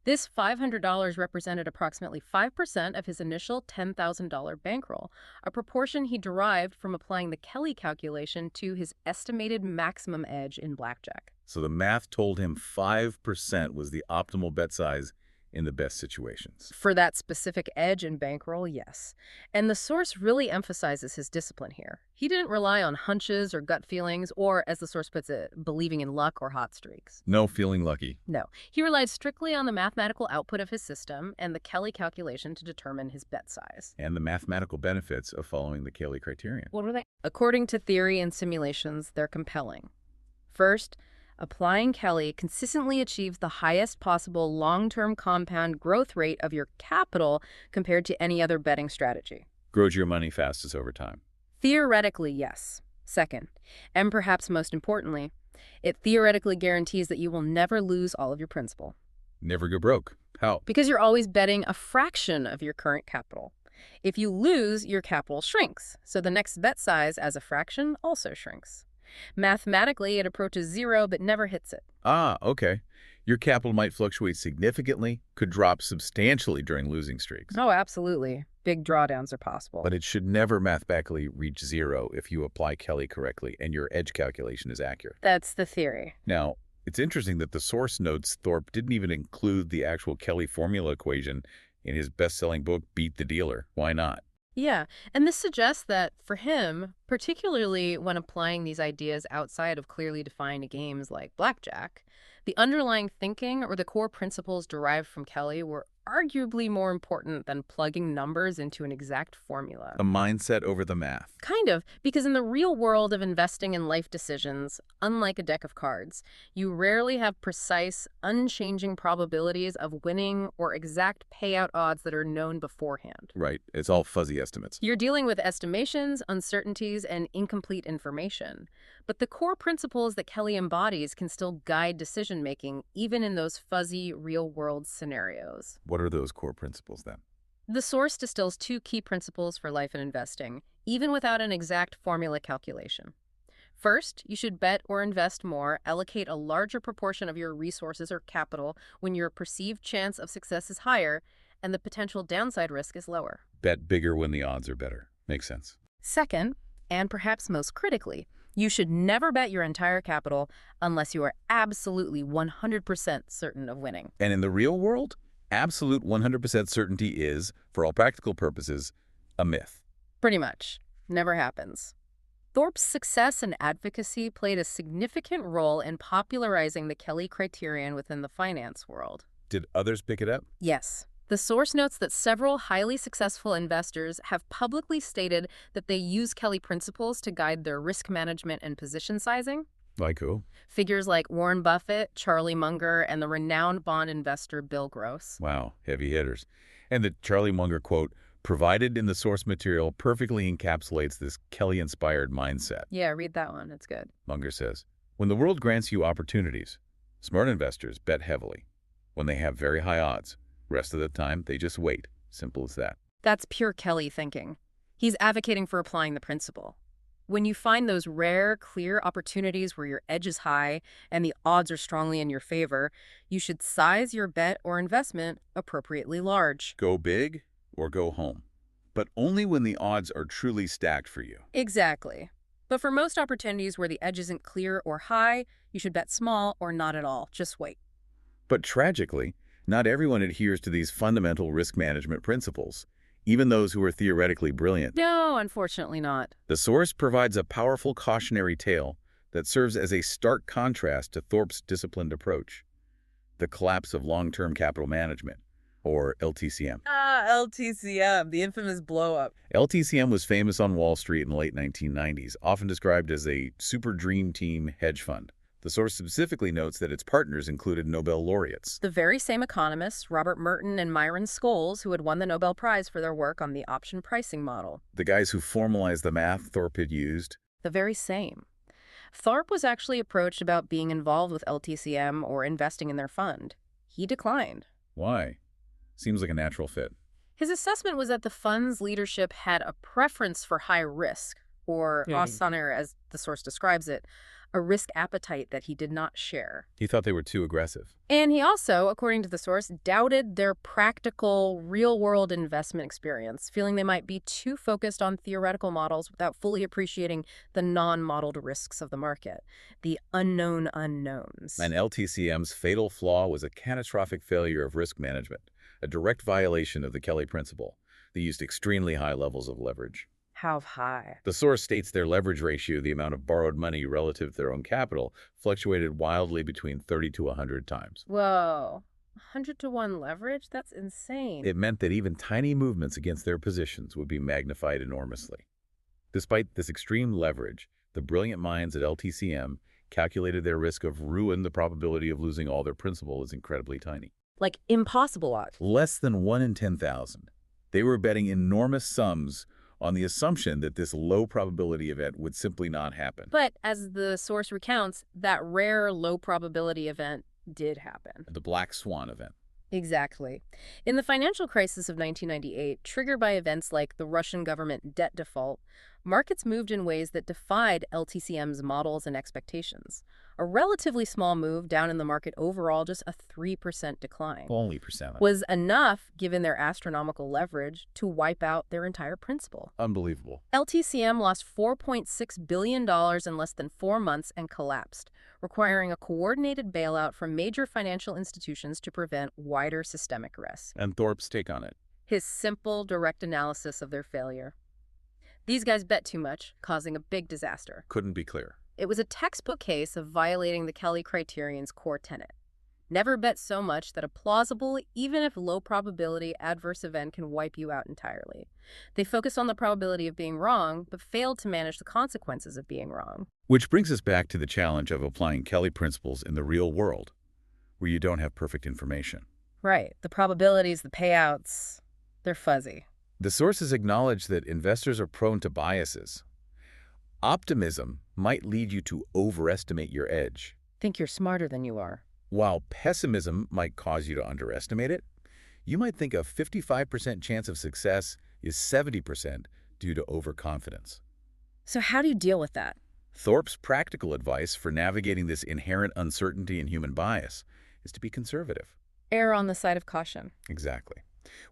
Speaker 2: This $500 represented approximately 5% of his initial $10,000 bankroll, a proportion he derived from applying the Kelly calculation to his estimated maximum edge in blackjack.
Speaker 1: So the math told him 5% was the optimal bet size in the best situations.
Speaker 2: For that specific edge in bankroll, yes. And the source really emphasizes his discipline here. He didn't rely on hunches or gut feelings or, as the source puts it, believing in luck or hot streaks.
Speaker 1: No feeling lucky.
Speaker 2: No. He relied strictly on the mathematical output of his system and the Kelly calculation to determine his bet size.
Speaker 1: And the mathematical benefits of following the Kelly Criterion.
Speaker 2: What were they? According to theory and simulations, they're compelling. First, applying Kelly consistently achieves the highest possible long-term compound growth rate of your capital compared to any other betting strategy.
Speaker 1: Grows your money fastest over time.
Speaker 2: Theoretically, yes. Second, and perhaps most importantly, it theoretically guarantees that you will never lose all of your principal.
Speaker 1: Never go broke. How?
Speaker 2: Because you're always betting a fraction of your current capital. If you lose, your capital shrinks, so the next bet size as a fraction also shrinks. Mathematically, it approaches zero but never hits it.
Speaker 1: Ah, okay. Your capital might fluctuate significantly, could drop substantially during losing streaks.
Speaker 2: Oh, absolutely. Big drawdowns are possible.
Speaker 1: But it should never mathematically reach zero if you apply Kelly correctly and your edge calculation is accurate.
Speaker 2: That's the theory.
Speaker 1: Now, it's interesting that the source notes Thorp didn't even include the actual Kelly formula equation in his best-selling book, Beat the Dealer. Why not?
Speaker 2: Yeah, and this suggests that for him, particularly when applying these ideas outside of clearly defined games like blackjack, The underlying thinking or the core principles derived from Kelly were arguably more important than plugging numbers into an exact formula.
Speaker 1: A mindset over the math.
Speaker 2: Kind of, because in the real world of investing in life decisions, unlike a deck of cards, you rarely have precise, unchanging probabilities of winning or exact payout odds that are known beforehand.
Speaker 1: Right. It's all fuzzy estimates.
Speaker 2: You're dealing with estimations, uncertainties, and incomplete information. But the core principles that Kelly embodies can still guide decision-making, even in those fuzzy, real-world scenarios.
Speaker 1: What are those core principles then?
Speaker 2: The source distills two key principles for life and investing, even without an exact formula calculation. First, you should bet or invest more, allocate a larger proportion of your resources or capital when your perceived chance of success is higher and the potential downside risk is lower.
Speaker 1: Bet bigger when the odds are better. Makes sense.
Speaker 2: Second, and perhaps most critically, you should never bet your entire capital unless you are absolutely 100% certain of winning.
Speaker 1: And in the real world, absolute 100% certainty is, for all practical purposes, a myth.
Speaker 2: Pretty much. Never happens. Thorp's success and advocacy played a significant role in popularizing the Kelly Criterion within the finance world.
Speaker 1: Did others pick it up?
Speaker 2: Yes. The source notes that several highly successful investors have publicly stated that they use Kelly principles to guide their risk management and position sizing.
Speaker 1: Like who?
Speaker 2: Figures like Warren Buffett, Charlie Munger, and the renowned bond investor Bill Gross.
Speaker 1: Wow, heavy hitters. And the Charlie Munger quote, provided in the source material, perfectly encapsulates this Kelly-inspired mindset.
Speaker 2: Yeah, read that one. It's good.
Speaker 1: Munger says, when the world grants you opportunities, smart investors bet heavily. When they have very high odds, rest of the time, they just wait. Simple as that.
Speaker 2: That's pure Kelly thinking. He's advocating for applying the principle. When you find those rare, clear opportunities where your edge is high and the odds are strongly in your favor, you should size your bet or investment appropriately large.
Speaker 1: Go big or go home. But only when the odds are truly stacked for you.
Speaker 2: Exactly. But for most opportunities where the edge isn't clear or high, you should bet small or not at all. Just wait.
Speaker 1: But tragically, not everyone adheres to these fundamental risk management principles, even those who are theoretically brilliant.
Speaker 2: No, unfortunately not.
Speaker 1: The source provides a powerful cautionary tale that serves as a stark contrast to Thorp's disciplined approach. The collapse of long-term capital management, or LTCM.
Speaker 2: LTCM, the infamous blow-up.
Speaker 1: LTCM was famous on Wall Street in the late 1990s, often described as a super dream team hedge fund. The source specifically notes that its partners included Nobel laureates.
Speaker 2: The very same economists, Robert Merton and Myron Scholes, who had won the Nobel Prize for their work on the option pricing model.
Speaker 1: The guys who formalized the math Thorp had used.
Speaker 2: The very same. Thorp was actually approached about being involved with LTCM or investing in their fund. He declined.
Speaker 1: Why? Seems like a natural fit.
Speaker 2: His assessment was that the fund's leadership had a preference for high risk, or aussonner, as the source describes it, a risk appetite that he did not share.
Speaker 1: He thought they were too aggressive.
Speaker 2: And he also, according to the source, doubted their practical, real-world investment experience, feeling they might be too focused on theoretical models without fully appreciating the non-modeled risks of the market, the unknown unknowns.
Speaker 1: And LTCM's fatal flaw was a catastrophic failure of risk management, a direct violation of the Kelly principle. They used extremely high levels of leverage.
Speaker 2: How high?
Speaker 1: The source states their leverage ratio, the amount of borrowed money relative to their own capital, fluctuated wildly between 30 to 100 times.
Speaker 2: Whoa. 100 to 1 leverage? That's insane.
Speaker 1: It meant that even tiny movements against their positions would be magnified enormously. Despite this extreme leverage, the brilliant minds at LTCM calculated their risk of ruin. The probability of losing all their principal is incredibly tiny.
Speaker 2: Like impossible odds.
Speaker 1: Less than 1 in 10,000. They were betting enormous sums on the assumption that this low probability event would simply not happen.
Speaker 2: But as the source recounts, that rare low probability event did happen.
Speaker 1: The black swan event.
Speaker 2: Exactly. In the financial crisis of 1998, triggered by events like the Russian government debt default, markets moved in ways that defied LTCM's models and expectations. A relatively small move down in the market overall, just a 3% decline,
Speaker 1: Only percent.
Speaker 2: was enough, given their astronomical leverage, to wipe out their entire principal.
Speaker 1: Unbelievable.
Speaker 2: LTCM lost $4.6 billion in less than 4 months and collapsed, requiring a coordinated bailout from major financial institutions to prevent wider systemic risk.
Speaker 1: And Thorp's take on it.
Speaker 2: His simple, direct analysis of their failure. These guys bet too much, causing a big disaster.
Speaker 1: Couldn't be clearer.
Speaker 2: It was a textbook case of violating the Kelly Criterion's core tenet. Never bet so much that a plausible, even if low probability, adverse event can wipe you out entirely. They focused on the probability of being wrong, but failed to manage the consequences of being wrong.
Speaker 1: Which brings us back to the challenge of applying Kelly principles in the real world, where you don't have perfect information.
Speaker 2: Right. The probabilities, the payouts, they're fuzzy.
Speaker 1: The sources acknowledge that investors are prone to biases. Optimism might lead you to overestimate your edge,
Speaker 2: Think you're smarter than you are.
Speaker 1: while pessimism might cause you to underestimate it. You might think a 55% chance of success is 70% due to overconfidence.
Speaker 2: So how do you deal with that?
Speaker 1: Thorp's practical advice for navigating this inherent uncertainty in human bias is to be conservative.
Speaker 2: Err on the side of caution.
Speaker 1: Exactly.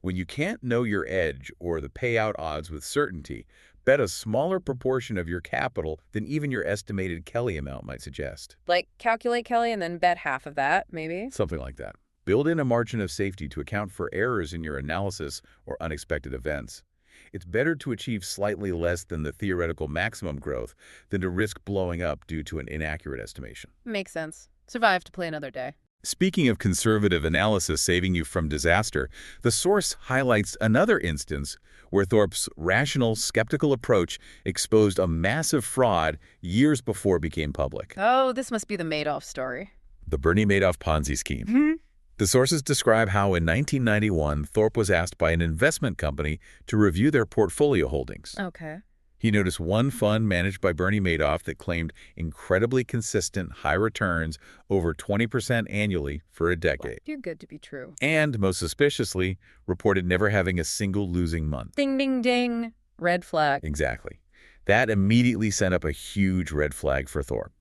Speaker 1: When you can't know your edge or the payout odds with certainty, bet a smaller proportion of your capital than even your estimated Kelly amount might suggest.
Speaker 2: Like, calculate Kelly and then bet half of that, maybe?
Speaker 1: Something like that. Build in a margin of safety to account for errors in your analysis or unexpected events. It's better to achieve slightly less than the theoretical maximum growth than to risk blowing up due to an inaccurate estimation.
Speaker 2: Makes sense. Survive to play another day.
Speaker 1: Speaking of conservative analysis saving you from disaster, the source highlights another instance where Thorp's rational, skeptical approach exposed a massive fraud years before it became public.
Speaker 2: Oh, this must be the Madoff story.
Speaker 1: The Bernie Madoff Ponzi scheme. The sources describe how in 1991, Thorp was asked by an investment company to review their portfolio holdings.
Speaker 2: Okay.
Speaker 1: He noticed one fund managed by Bernie Madoff that claimed incredibly consistent high returns over 20% annually for a decade.
Speaker 2: Too good to be true.
Speaker 1: And, most suspiciously, reported never having a single losing month.
Speaker 2: Ding, ding, ding. Red flag.
Speaker 1: Exactly. That immediately sent up a huge red flag for Thorp.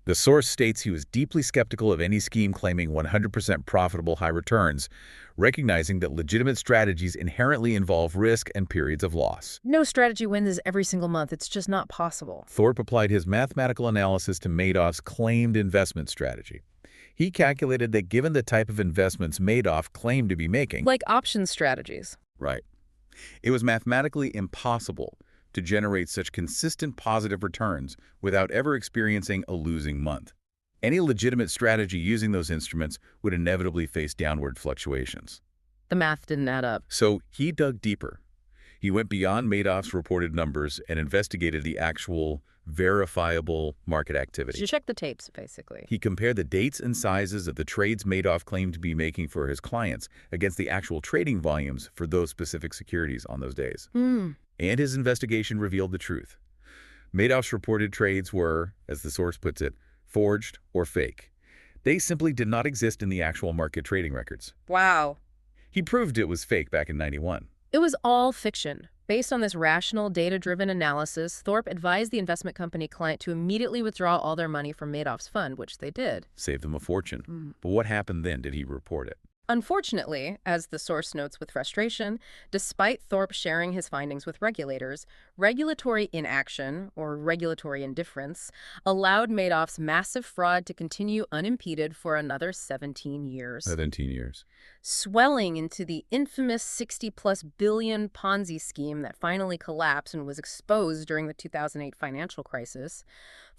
Speaker 1: The source states he was deeply skeptical of any scheme claiming 100% profitable high returns, recognizing that legitimate strategies inherently involve risk and periods of loss.
Speaker 2: No strategy wins every single month. It's just not possible.
Speaker 1: Thorp applied his mathematical analysis to Madoff's claimed investment strategy. He calculated that given the type of investments Madoff claimed to be making—
Speaker 2: Like option strategies.
Speaker 1: Right. It was mathematically impossible to generate such consistent positive returns without ever experiencing a losing month. Any legitimate strategy using those instruments would inevitably face downward fluctuations.
Speaker 2: The math didn't add up.
Speaker 1: So he dug deeper. He went beyond Madoff's reported numbers and investigated the actual, verifiable market activity.
Speaker 2: You check the tapes, basically.
Speaker 1: He compared the dates and sizes of the trades Madoff claimed to be making for his clients against the actual trading volumes for those specific securities on those days. And his investigation revealed the truth. Madoff's reported trades were, as the source puts it, forged or fake. They simply did not exist in the actual market trading records.
Speaker 2: Wow.
Speaker 1: He proved it was fake back in '91.
Speaker 2: It was all fiction. Based on this rational, data-driven analysis, Thorp advised the investment company client to immediately withdraw all their money from Madoff's fund, which they did.
Speaker 1: Saved them a fortune. But what happened then? Did he report it?
Speaker 2: Unfortunately, as the source notes with frustration, despite Thorp sharing his findings with regulators, regulatory inaction, or regulatory indifference, allowed Madoff's massive fraud to continue unimpeded for another 17 years.
Speaker 1: 17 years.
Speaker 2: Swelling into the infamous 60-plus billion Ponzi scheme that finally collapsed and was exposed during the 2008 financial crisis,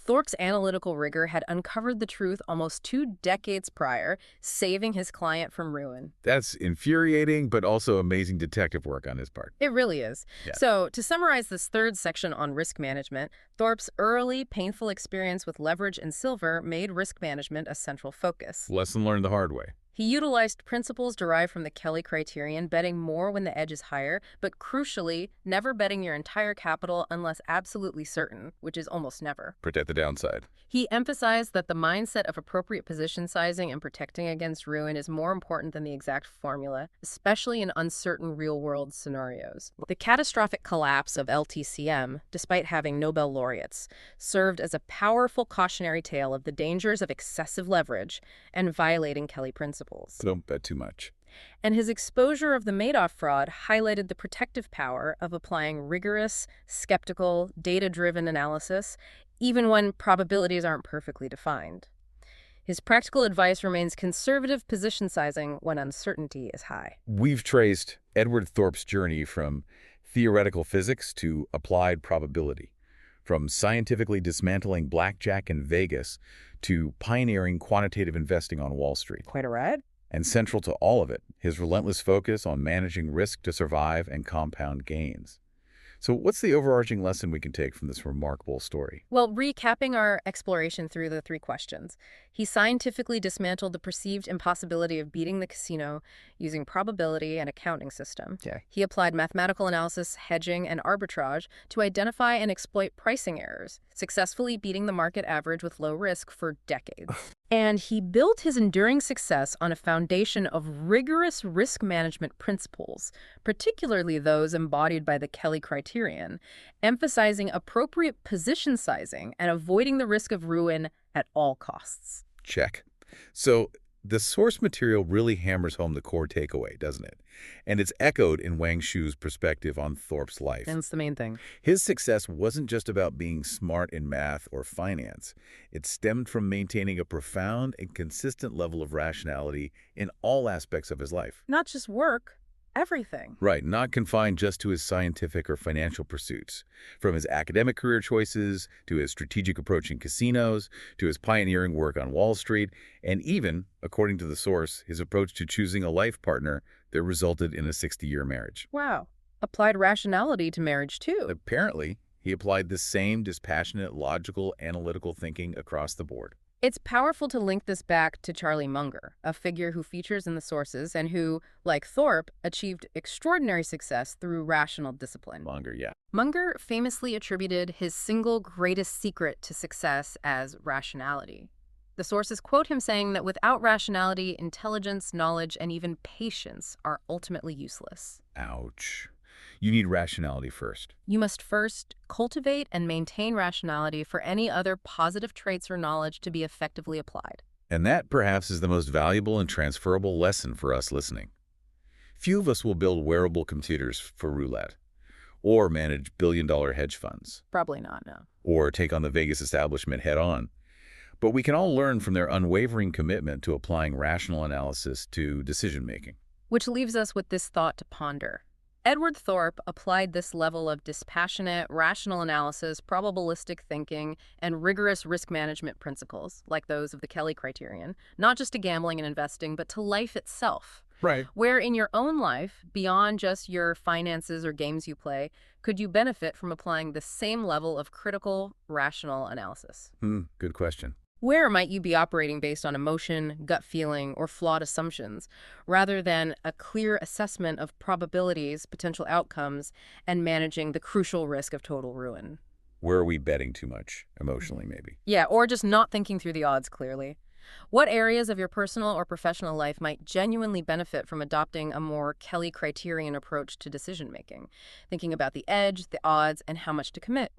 Speaker 2: Thorp's analytical rigor had uncovered the truth almost 2 decades prior, saving his client from ruin.
Speaker 1: That's infuriating, but also amazing detective work on his part.
Speaker 2: It really is.
Speaker 1: Yeah.
Speaker 2: So, to summarize this third section on risk management, Thorp's early, painful experience with leverage and silver made risk management a central focus.
Speaker 1: Lesson learned the hard way.
Speaker 2: He utilized principles derived from the Kelly Criterion, betting more when the edge is higher, but crucially, never betting your entire capital unless absolutely certain, which is almost never.
Speaker 1: Protect the downside.
Speaker 2: He emphasized that the mindset of appropriate position sizing and protecting against ruin is more important than the exact formula, especially in uncertain real-world scenarios. The catastrophic collapse of LTCM, despite having Nobel laureates, served as a powerful cautionary tale of the dangers of excessive leverage and violating Kelly principles.
Speaker 1: So don't bet too much.
Speaker 2: And his exposure of the Madoff fraud highlighted the protective power of applying rigorous, skeptical, data-driven analysis, even when probabilities aren't perfectly defined. His practical advice remains conservative position sizing when uncertainty is high.
Speaker 1: We've traced Edward Thorp's journey from theoretical physics to applied probability, from scientifically dismantling blackjack in Vegas to pioneering quantitative investing on Wall Street.
Speaker 2: Quite a ride.
Speaker 1: And central to all of it, his relentless focus on managing risk to survive and compound gains. So what's the overarching lesson we can take from this remarkable story?
Speaker 2: Well, recapping our exploration through the 3 questions, he scientifically dismantled the perceived impossibility of beating the casino using probability and accounting system.
Speaker 1: Okay.
Speaker 2: He applied mathematical analysis, hedging, and arbitrage to identify and exploit pricing errors, successfully beating the market average with low risk for decades. And he built his enduring success on a foundation of rigorous risk management principles, particularly those embodied by the Kelly Criterion, emphasizing appropriate position sizing and avoiding the risk of ruin at all costs.
Speaker 1: Check. So the source material really hammers home the core takeaway, doesn't it? And it's echoed in Wang Shu's perspective on Thorp's life.
Speaker 2: That's the main thing.
Speaker 1: His success wasn't just about being smart in math or finance. It stemmed from maintaining a profound and consistent level of rationality in all aspects of his life.
Speaker 2: Not just work, everything.
Speaker 1: Right, not confined just to his scientific or financial pursuits. From his academic career choices, to his strategic approach in casinos, to his pioneering work on Wall Street, and even, according to the source, his approach to choosing a life partner that resulted in a 60-year marriage.
Speaker 2: Wow. Applied rationality to marriage, too.
Speaker 1: Apparently, he applied the same dispassionate, logical, analytical thinking across the board.
Speaker 2: It's powerful to link this back to Charlie Munger, a figure who features in the sources and who, like Thorp, achieved extraordinary success through rational discipline.
Speaker 1: Munger, yeah.
Speaker 2: Munger famously attributed his single greatest secret to success as rationality. The sources quote him saying that without rationality, intelligence, knowledge, and even patience are ultimately useless.
Speaker 1: Ouch. You need rationality first.
Speaker 2: You must first cultivate and maintain rationality for any other positive traits or knowledge to be effectively applied.
Speaker 1: And that, perhaps, is the most valuable and transferable lesson for us listening. Few of us will build wearable computers for roulette, or manage billion-dollar hedge funds,
Speaker 2: Probably not, no.
Speaker 1: or take on the Vegas establishment head-on. But we can all learn from their unwavering commitment to applying rational analysis to decision-making.
Speaker 2: Which leaves us with this thought to ponder. Edward Thorp applied this level of dispassionate, rational analysis, probabilistic thinking, and rigorous risk management principles, like those of the Kelly Criterion, not just to gambling and investing, but to life itself.
Speaker 1: Right.
Speaker 2: Where in your own life, beyond just your finances or games you play, could you benefit from applying the same level of critical, rational analysis?
Speaker 1: Good question.
Speaker 2: Where might you be operating based on emotion, gut feeling, or flawed assumptions, rather than a clear assessment of probabilities, potential outcomes, and managing the crucial risk of total ruin?
Speaker 1: Where are we betting too much, emotionally maybe?
Speaker 2: Yeah, or just not thinking through the odds clearly. What areas of your personal or professional life might genuinely benefit from adopting a more Kelly Criterion approach to decision-making, thinking about the edge, the odds, and how much to commit?